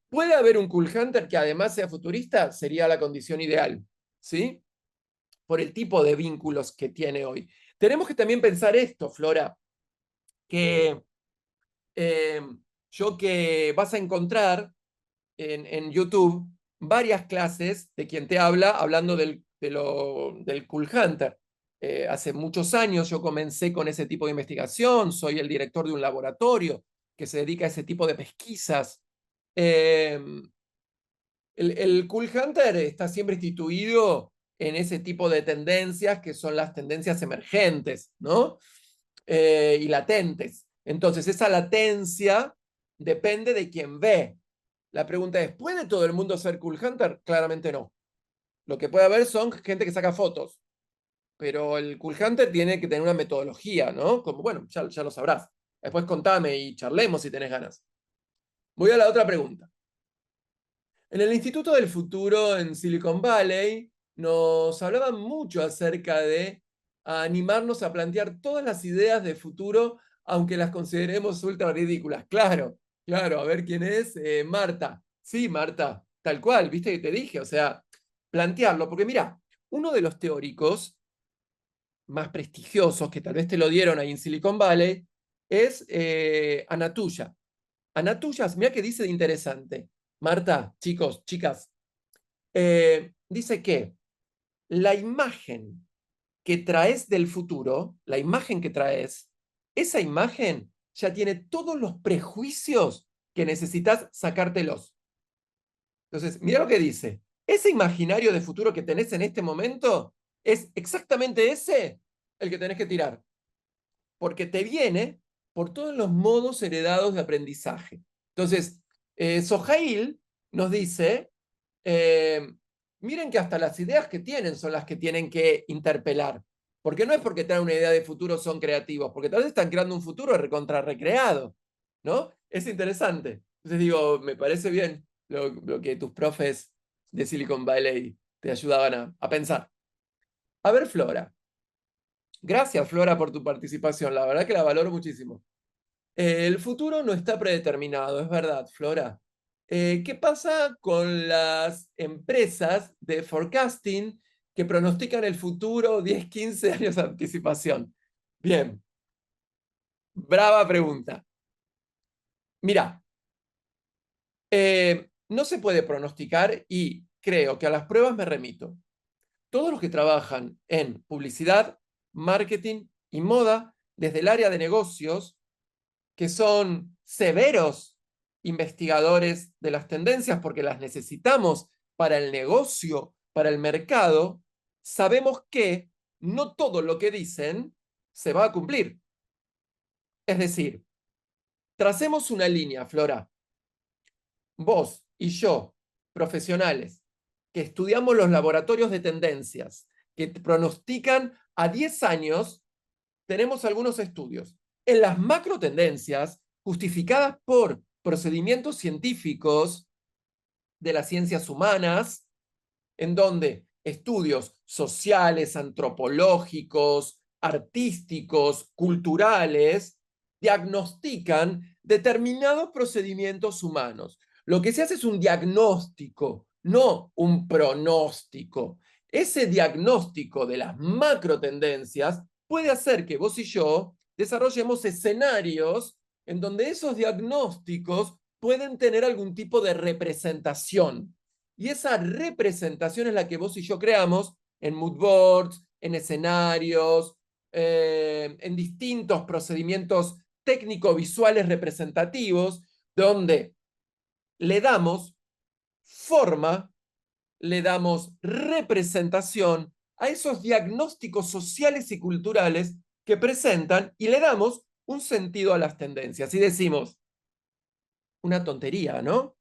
¿Puede haber un Cool Hunter que además sea futurista? Sería la condición ideal, ¿sí? Por el tipo de vínculos que tiene hoy. Tenemos que también pensar esto, Flora, que eh, yo que vas a encontrar en YouTube varias clases de quien te habla hablando del Cool Hunter. Hace muchos años yo comencé con ese tipo de investigación, soy el director de un laboratorio que se dedica a ese tipo de pesquisas. Eh, el Cool Hunter está siempre instituido en ese tipo de tendencias que son las tendencias emergentes, ¿no? Y latentes. Entonces, esa latencia depende de quien ve. La pregunta es, ¿puede todo el mundo ser Cool Hunter? Claramente no. Lo que puede haber son gente que saca fotos, pero el Cool Hunter tiene que tener una metodología, ¿no? Como, bueno, ya lo sabrás. Después contame y charlemos si tenés ganas. Voy a la otra pregunta. En el Instituto del Futuro en Silicon Valley nos hablaban mucho acerca de animarnos a plantear todas las ideas de futuro, aunque las consideremos ultra ridículas. Claro, claro, a ver quién es. Marta. Sí, Marta, tal cual, viste que te dije, o sea, plantearlo, porque mira, uno de los teóricos más prestigiosos que tal vez te lo dieron ahí en Silicon Valley es Anatuya. Anatuya, mira qué dice de interesante. Marta, chicos, chicas, dice que la imagen que traes del futuro, la imagen que traes, esa imagen ya tiene todos los prejuicios que necesitas sacártelos. Entonces, mira lo que dice. Ese imaginario de futuro que tenés en este momento es exactamente ese el que tenés que tirar, porque te viene por todos los modos heredados de aprendizaje. Entonces, Sohail nos dice, miren que hasta las ideas que tienen son las que tienen que interpelar, porque no es porque tengan una idea de futuro son creativos, porque tal vez están creando un futuro recontra recreado, ¿no? Es interesante. Entonces digo, me parece bien lo que tus profes de Silicon Valley te ayudaban a pensar. A ver, Flora. Gracias, Flora, por tu participación. La verdad que la valoro muchísimo. El futuro no está predeterminado, es verdad, Flora. ¿Qué pasa con las empresas de forecasting que pronostican el futuro 10, 15 años de anticipación? Bien, brava pregunta. Mira, no se puede pronosticar y creo que a las pruebas me remito. Todos los que trabajan en publicidad, marketing y moda, desde el área de negocios, que son severos investigadores de las tendencias porque las necesitamos para el negocio, para el mercado, sabemos que no todo lo que dicen se va a cumplir. Es decir, tracemos una línea, Flora. Vos y yo, profesionales, que estudiamos los laboratorios de tendencias, que pronostican a 10 años, tenemos algunos estudios. En las macro tendencias, justificadas por procedimientos científicos de las ciencias humanas, en donde estudios sociales, antropológicos, artísticos, culturales, diagnostican determinados procedimientos humanos. Lo que se hace es un diagnóstico, no un pronóstico. Ese diagnóstico de las macro tendencias puede hacer que vos y yo desarrollemos escenarios en donde esos diagnósticos pueden tener algún tipo de representación. Y esa representación es la que vos y yo creamos en mood boards, en escenarios, en distintos procedimientos técnico-visuales representativos, donde le damos forma, le damos representación a esos diagnósticos sociales y culturales que presentan y le damos un sentido a las tendencias. Y decimos, una tontería, ¿no?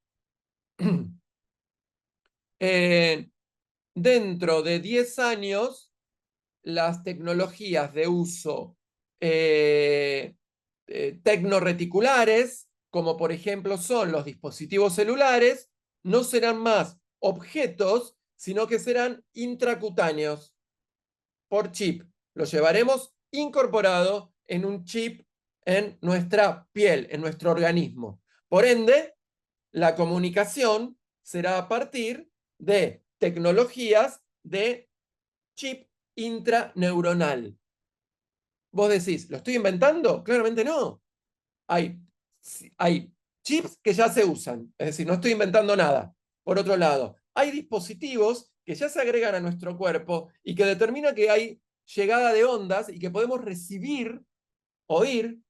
Dentro de 10 años, las tecnologías de uso tecnoreticulares, como por ejemplo son los dispositivos celulares, no serán más objetos, sino que serán intracutáneos por chip. Lo llevaremos incorporado en un chip en nuestra piel, en nuestro organismo. Por ende, la comunicación será a partir de tecnologías de chip intraneuronal. Vos decís, ¿lo estoy inventando? Claramente no. Hay, hay chips que ya se usan, es decir, no estoy inventando nada. Por otro lado, hay dispositivos que ya se agregan a nuestro cuerpo y que determinan que hay llegada de ondas y que podemos recibir, oír,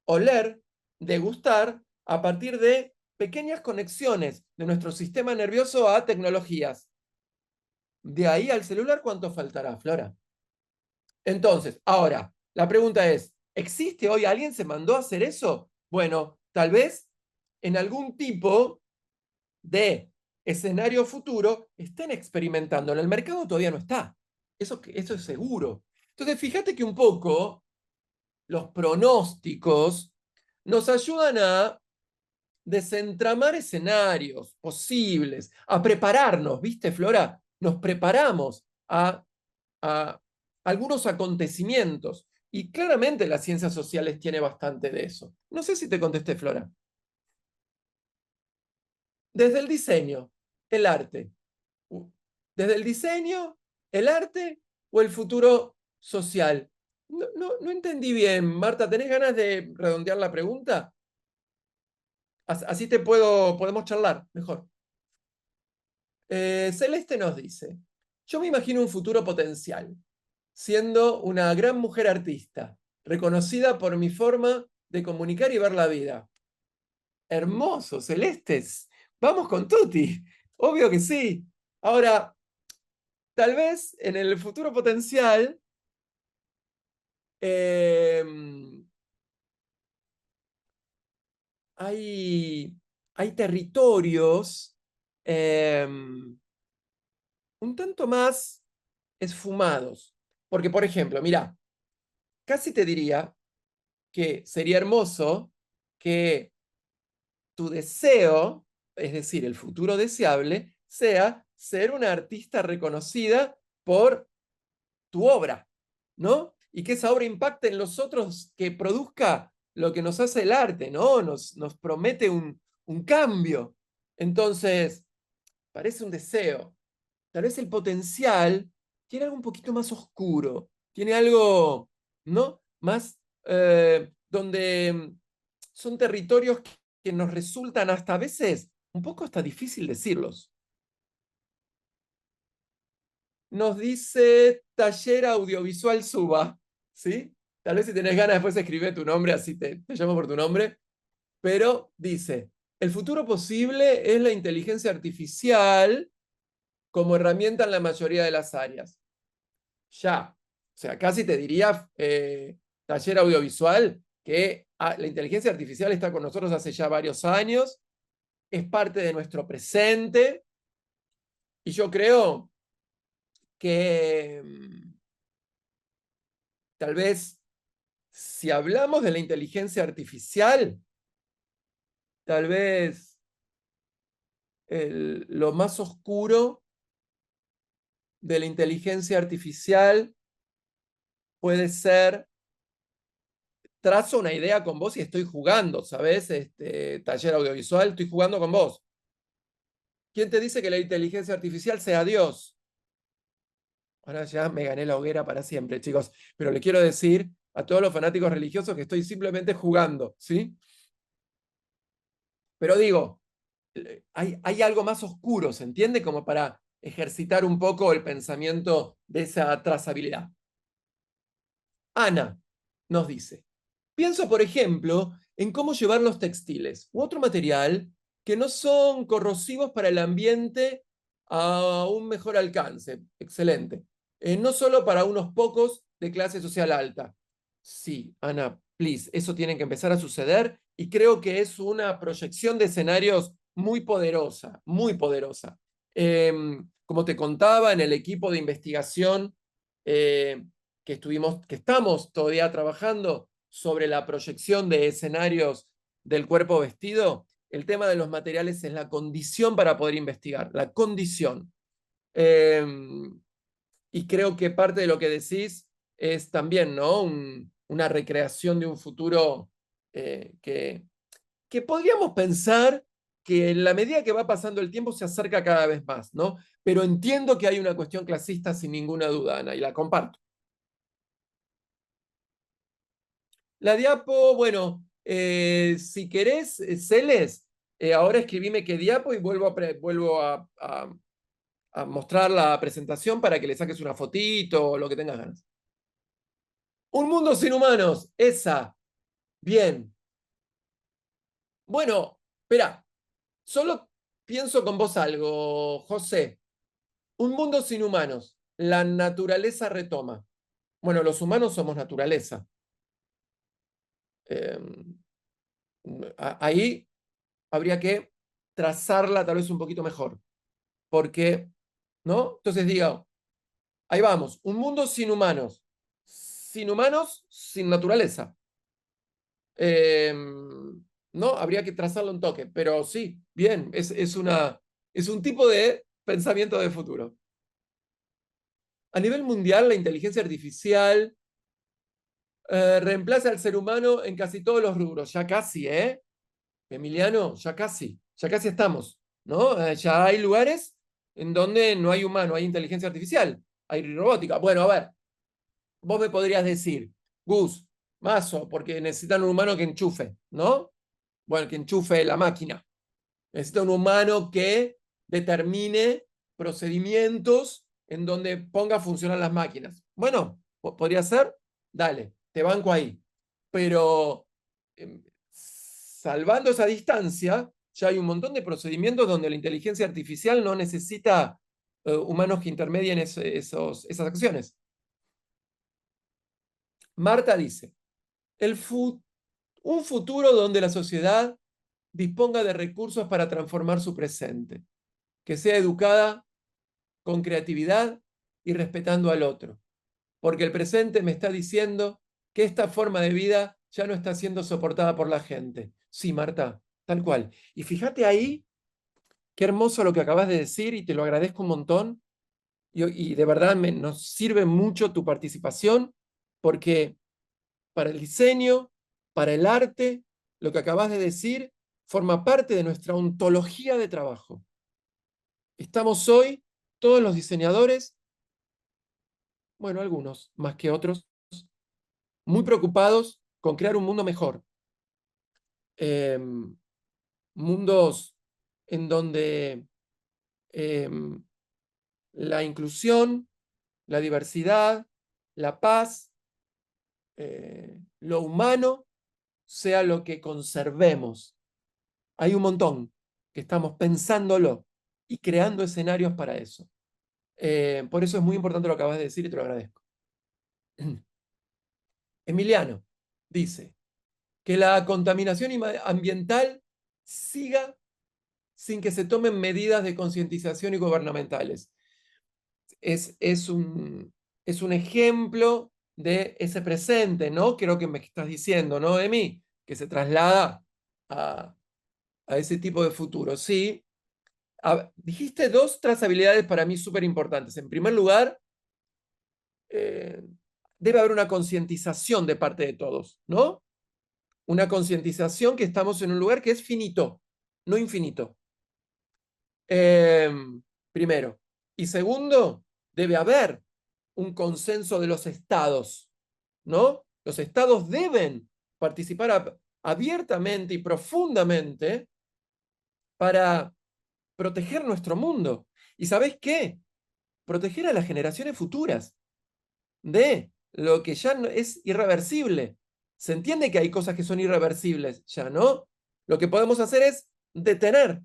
oler, degustar a partir de pequeñas conexiones de nuestro sistema nervioso a tecnologías. De ahí al celular, ¿cuánto faltará, Flora? Entonces, ahora, la pregunta es, ¿existe hoy alguien se mandó a hacer eso? Bueno, tal vez en algún tipo de escenario futuro estén experimentando. En el mercado todavía no está. Eso es seguro. Entonces, fíjate que un poco los pronósticos nos ayudan a desentramar escenarios posibles, a prepararnos, ¿viste, Flora? Nos preparamos a algunos acontecimientos. Y claramente las ciencias sociales tiene bastante de eso. No sé si te contesté, Flora. Desde el diseño, el arte. Desde el diseño, el arte o el futuro social. No entendí bien. Marta, ¿tenés ganas de redondear la pregunta? Así podemos charlar mejor. Celeste nos dice, yo me imagino un futuro potencial, siendo una gran mujer artista, reconocida por mi forma de comunicar y ver la vida. Hermoso, Celestes. Vamos con Tuti. Obvio que sí. Ahora, tal vez en el futuro potencial eh, hay, hay territorios eh, un tanto más esfumados. Porque, por ejemplo, mira, casi te diría que sería hermoso que tu deseo, es decir, el futuro deseable, sea ser una artista reconocida por tu obra, ¿no? Y que esa obra impacte en los otros, que produzca lo que nos hace el arte, ¿no? Nos promete un cambio. Entonces, parece un deseo. Tal vez el potencial tiene algo un poquito más oscuro, tiene algo, ¿no? Más donde son territorios que nos resultan hasta a veces un poco hasta difícil decirlos. Nos dice Taller Audiovisual Suba, ¿sí? Tal vez si tenés ganas después escribe tu nombre, así te llamo por tu nombre, pero dice, el futuro posible es la inteligencia artificial como herramienta en la mayoría de las áreas. Ya, o sea, casi te diría Taller Audiovisual que la inteligencia artificial está con nosotros hace ya varios años, es parte de nuestro presente, y yo creo que tal vez si hablamos de la inteligencia artificial, tal vez lo más oscuro de la inteligencia artificial puede ser, trazo una idea con vos y estoy jugando, ¿sabes? Taller audiovisual, estoy jugando con vos. ¿Quién te dice que la inteligencia artificial sea Dios? Ahora ya me gané la hoguera para siempre, chicos. Pero le quiero decir a todos los fanáticos religiosos que estoy simplemente jugando, ¿sí? Pero digo, hay algo más oscuro, ¿se entiende? Como para ejercitar un poco el pensamiento de esa trazabilidad. Ana nos dice, pienso, por ejemplo, en cómo llevar los textiles u otro material que no son corrosivos para el ambiente a un mejor alcance. Excelente. No solo para unos pocos de clase social alta. Sí, Ana, please, eso tiene que empezar a suceder y creo que es una proyección de escenarios muy poderosa, muy poderosa. Como te contaba, en el equipo de investigación que estamos todavía trabajando sobre la proyección de escenarios del cuerpo vestido, el tema de los materiales es la condición para poder investigar, la condición. Eh, y creo que parte de lo que decís es también, ¿no? Una recreación de un futuro que podríamos pensar que en la medida que va pasando el tiempo se acerca cada vez más, ¿no? Pero entiendo que hay una cuestión clasista sin ninguna duda, Ana, y la comparto. La diapo, bueno, si querés, Celes, ahora escribime qué diapo y vuelvo a mostrar la presentación para que le saques una fotito o lo que tengas ganas. Un mundo sin humanos, esa. Bien. Bueno, espera, solo pienso con vos algo, José. Un mundo sin humanos. La naturaleza retoma. Bueno, los humanos somos naturaleza. Eh, ahí habría que trazarla tal vez un poquito mejor. Porque, ¿no? Entonces digo, ahí vamos, un mundo sin humanos. Sin humanos, sin naturaleza. Eh, ¿No? Habría que trazarlo un toque, pero sí, bien, es un tipo de pensamiento de futuro. A nivel mundial, la inteligencia artificial reemplaza al ser humano en casi todos los rubros, ya casi, ¿eh? Emiliano, ya casi estamos, ¿no? Ya hay lugares en donde no hay humano, hay inteligencia artificial, hay robótica. Bueno, a ver, vos me podrías decir, Gus, Mazo, porque necesitan un humano que enchufe, ¿no? Bueno, que enchufe la máquina. Necesita un humano que determine procedimientos en donde ponga a funcionar las máquinas. Bueno, podría ser, dale, te banco ahí. Pero salvando esa distancia, ya hay un montón de procedimientos donde la inteligencia artificial no necesita humanos que intermedien esas acciones. Marta dice, un futuro donde la sociedad disponga de recursos para transformar su presente, que sea educada con creatividad y respetando al otro, porque el presente me está diciendo que esta forma de vida ya no está siendo soportada por la gente. Sí, Marta, tal cual. Y fíjate ahí, qué hermoso lo que acabas de decir y te lo agradezco un montón. Y de verdad nos sirve mucho tu participación, porque para el diseño, para el arte, lo que acabas de decir forma parte de nuestra ontología de trabajo. Estamos hoy, todos los diseñadores, bueno, algunos más que otros, muy preocupados con crear un mundo mejor. Eh, Mundos en donde eh, la inclusión, la diversidad, la paz, lo humano sea lo que conservemos. Hay un montón que estamos pensándolo y creando escenarios para eso. Por eso es muy importante lo que acabas de decir y te lo agradezco. Emiliano dice que la contaminación ambiental siga sin que se tomen medidas de concientización y gubernamentales. Es un ejemplo de ese presente, ¿no? Creo que me estás diciendo, ¿no, Emi? Que se traslada a ese tipo de futuro. Sí. Dijiste dos trazabilidades para mí súper importantes. En primer lugar, debe haber una concientización de parte de todos, ¿no? Una concientización que estamos en un lugar que es finito, no infinito. Primero. Y segundo, debe haber un consenso de los estados, ¿no? Los estados deben participar abiertamente y profundamente para proteger nuestro mundo. ¿Y sabés qué? Proteger a las generaciones futuras de lo que ya no es irreversible. Se entiende que hay cosas que son irreversibles ya, ¿no? Lo que podemos hacer es detener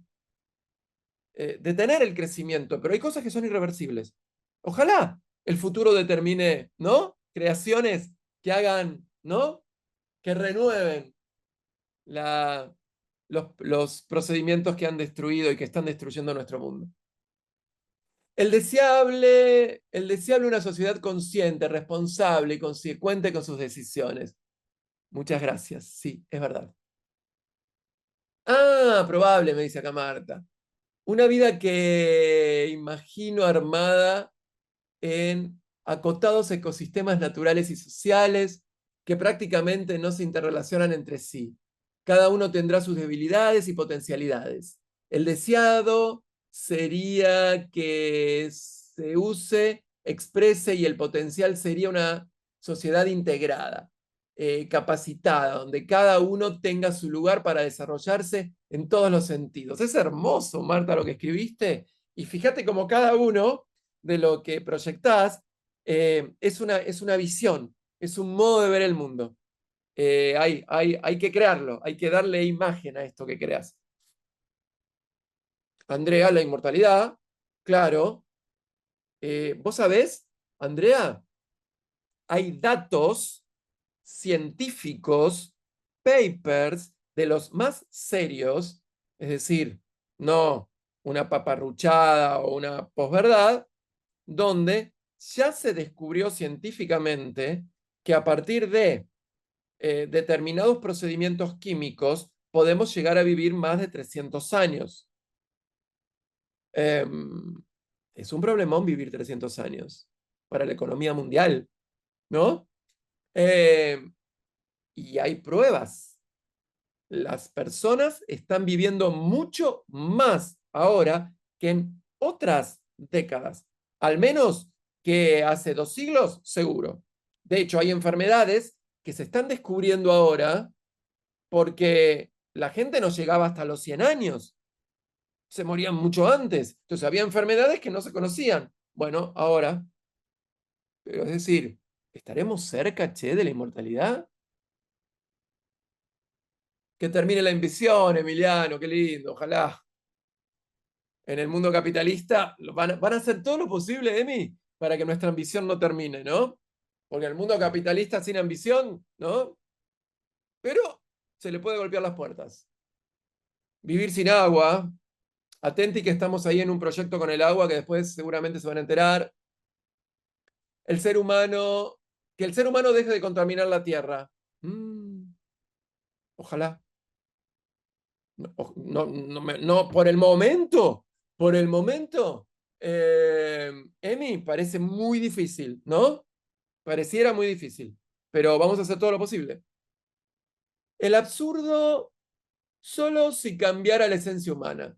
detener el crecimiento, pero hay cosas que son irreversibles. Ojalá el futuro determine, ¿no? Creaciones que hagan, ¿no? Que renueven los procedimientos que han destruido y que están destruyendo nuestro mundo. El deseable una sociedad consciente, responsable y consecuente con sus decisiones. Muchas gracias. Sí, es verdad. Ah, probable, me dice acá Marta. Una vida que imagino armada en acotados ecosistemas naturales y sociales que prácticamente no se interrelacionan entre sí. Cada uno tendrá sus debilidades y potencialidades. El deseado sería que se use, exprese y el potencial sería una sociedad integrada, capacitada, donde cada uno tenga su lugar para desarrollarse en todos los sentidos. Es hermoso, Marta, lo que escribiste, y fíjate cómo cada uno de lo que proyectás es una visión, es un modo de ver el mundo. Hay que crearlo, hay que darle imagen a esto que creas. Andrea, la inmortalidad, claro. ¿Vos sabés, Andrea? Hay datos científicos, papers de los más serios, es decir, no una paparruchada o una posverdad, donde ya se descubrió científicamente que a partir de determinados procedimientos químicos podemos llegar a vivir más de 300 años. Es un problemón vivir 300 años para la economía mundial, ¿no? Y hay pruebas. Las personas están viviendo mucho más ahora que en otras décadas. Al menos que hace 2 siglos, seguro. De hecho, hay enfermedades que se están descubriendo ahora porque la gente no llegaba hasta los 100 años. Se morían mucho antes. Entonces había enfermedades que no se conocían. Bueno, ahora, pero es decir, ¿estaremos cerca, che, de la inmortalidad? Que termine la ambición, Emiliano, qué lindo, ojalá. En el mundo capitalista van a hacer todo lo posible, Emi, para que nuestra ambición no termine, ¿no? Porque el mundo capitalista sin ambición, ¿no? Pero se le puede golpear las puertas. Vivir sin agua. Atenti que estamos ahí en un proyecto con el agua que después seguramente se van a enterar. El ser humano, que el ser humano deje de contaminar la tierra. Ojalá. No, por el momento, Emi, parece muy difícil, ¿no? Pareciera muy difícil, pero vamos a hacer todo lo posible. El absurdo solo si cambiara la esencia humana.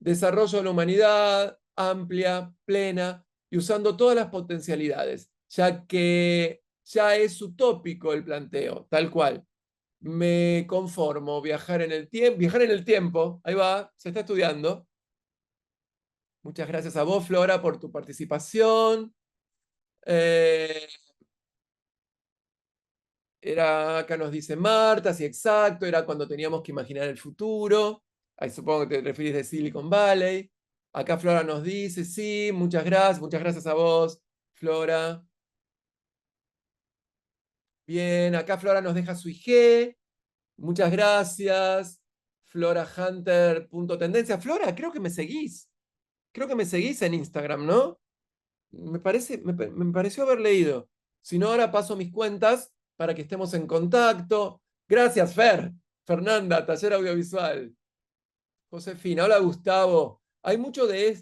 Desarrollo de la humanidad amplia, plena y usando todas las potencialidades, ya que ya es utópico el planteo, tal cual. Me conformo, viajar en el tiempo, ahí va, se está estudiando. Muchas gracias a vos, Flora, por tu participación. Eh, acá nos dice Marta, sí, exacto, era cuando teníamos que imaginar el futuro. Ahí supongo que te referís de Silicon Valley. Acá Flora nos dice, sí, muchas gracias a vos, Flora. Bien, acá Flora nos deja su IG. Muchas gracias. Flora Hunter. Tendencia. Flora, creo que me seguís. Creo que me seguís en Instagram, ¿no? Me pareció haber leído. Si no, ahora paso mis cuentas para que estemos en contacto. Gracias, Fer. Fernanda, Taller Audiovisual. Josefina, hola Gustavo. Hay mucho de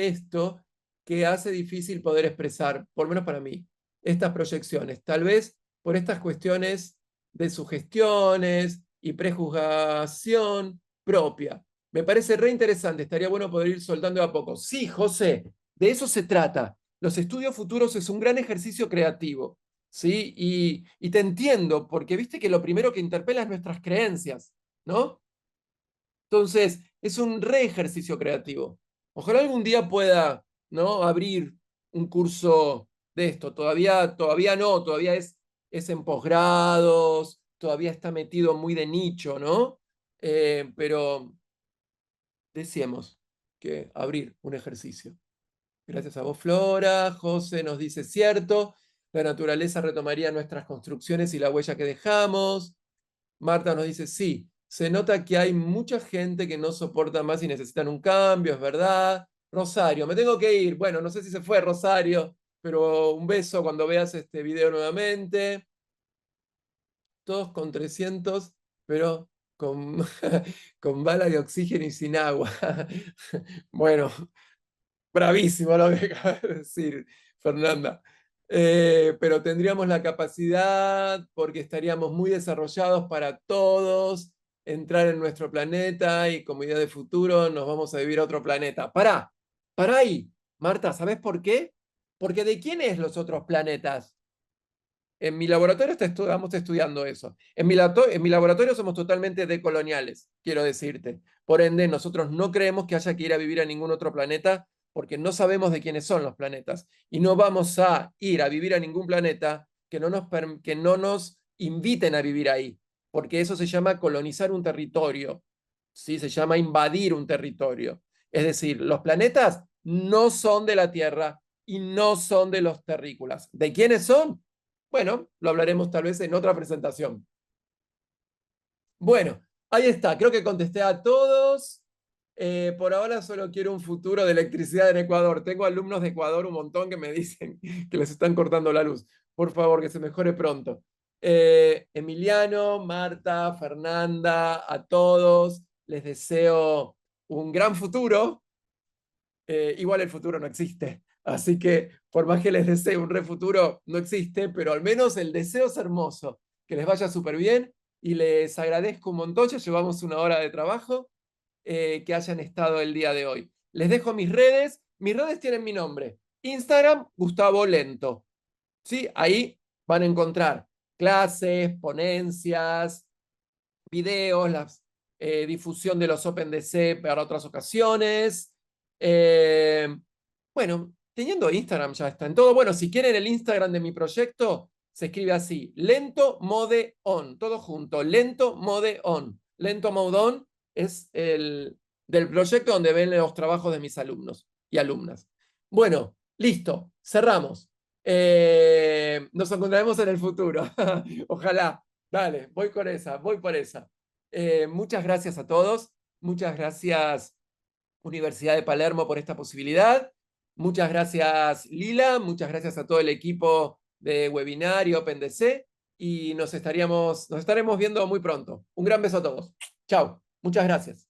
esto que hace difícil poder expresar, por lo menos para mí, estas proyecciones. Tal vez por estas cuestiones de sugestiones y prejuzgación propia. Me parece re interesante, estaría bueno poder ir soltando de a poco. Sí, José, de eso se trata. Los estudios futuros es un gran ejercicio creativo, ¿sí? Y te entiendo, porque viste que lo primero que interpela es nuestras creencias, ¿no? Entonces, es un re ejercicio creativo. Ojalá algún día pueda, ¿no? Abrir un curso de esto. Todavía no, todavía es en posgrados, todavía está metido muy de nicho, ¿no? Pero deseemos que abrir un ejercicio. Gracias a vos, Flora. José nos dice, cierto, la naturaleza retomaría nuestras construcciones y la huella que dejamos. Marta nos dice, sí, se nota que hay mucha gente que no soporta más y necesitan un cambio, es verdad. Rosario, me tengo que ir. Bueno, no sé si se fue Rosario, pero un beso cuando veas este video nuevamente. Todos con 300, pero con, con bala de oxígeno y sin agua. Bueno, bravísimo lo que acabas de decir, Fernanda. Pero tendríamos la capacidad, porque estaríamos muy desarrollados para todos, entrar en nuestro planeta y como idea de futuro nos vamos a vivir a otro planeta. Pará ahí. Marta, ¿sabes por qué? Porque ¿de quién es los otros planetas? En mi laboratorio estamos estudiando eso. En mi laboratorio somos totalmente decoloniales, quiero decirte. Por ende, nosotros no creemos que haya que ir a vivir a ningún otro planeta porque no sabemos de quiénes son los planetas. Y no vamos a ir a vivir a ningún planeta que no nos inviten a vivir ahí, porque eso se llama colonizar un territorio, ¿sí? Se llama invadir un territorio. Es decir, los planetas no son de la Tierra y no son de los terrícolas. ¿De quiénes son? Bueno, lo hablaremos tal vez en otra presentación. Bueno, ahí está. Creo que contesté a todos. Por ahora solo quiero un futuro de electricidad en Ecuador. Tengo alumnos de Ecuador un montón que me dicen que les están cortando la luz. Por favor, que se mejore pronto. Emiliano, Marta, Fernanda, a todos les deseo un gran futuro. Igual el futuro no existe. Así que por más que les desee un re futuro, no existe, pero al menos el deseo es hermoso. Que les vaya súper bien y les agradezco un montón. Ya llevamos una hora de trabajo que hayan estado el día de hoy. Les dejo mis redes. Mis redes tienen mi nombre. Instagram, Gustavo Lento. ¿Sí? Ahí van a encontrar clases, ponencias, videos, la difusión de los OpenDC para otras ocasiones. Eh, bueno, teniendo Instagram ya está en todo. Bueno, si quieren el Instagram de mi proyecto, se escribe así, Lento Mode On, todo junto, Lento Mode On. Lento Mode On es el del proyecto donde ven los trabajos de mis alumnos y alumnas. Bueno, listo, cerramos. Nos encontraremos en el futuro. Ojalá. Dale, voy con esa, voy por esa. Muchas gracias a todos. Muchas gracias, Universidad de Palermo, por esta posibilidad. Muchas gracias, Lila. Muchas gracias a todo el equipo de Webinar y OpenDC. Y nos estaremos viendo muy pronto. Un gran beso a todos. Chao. Muchas gracias.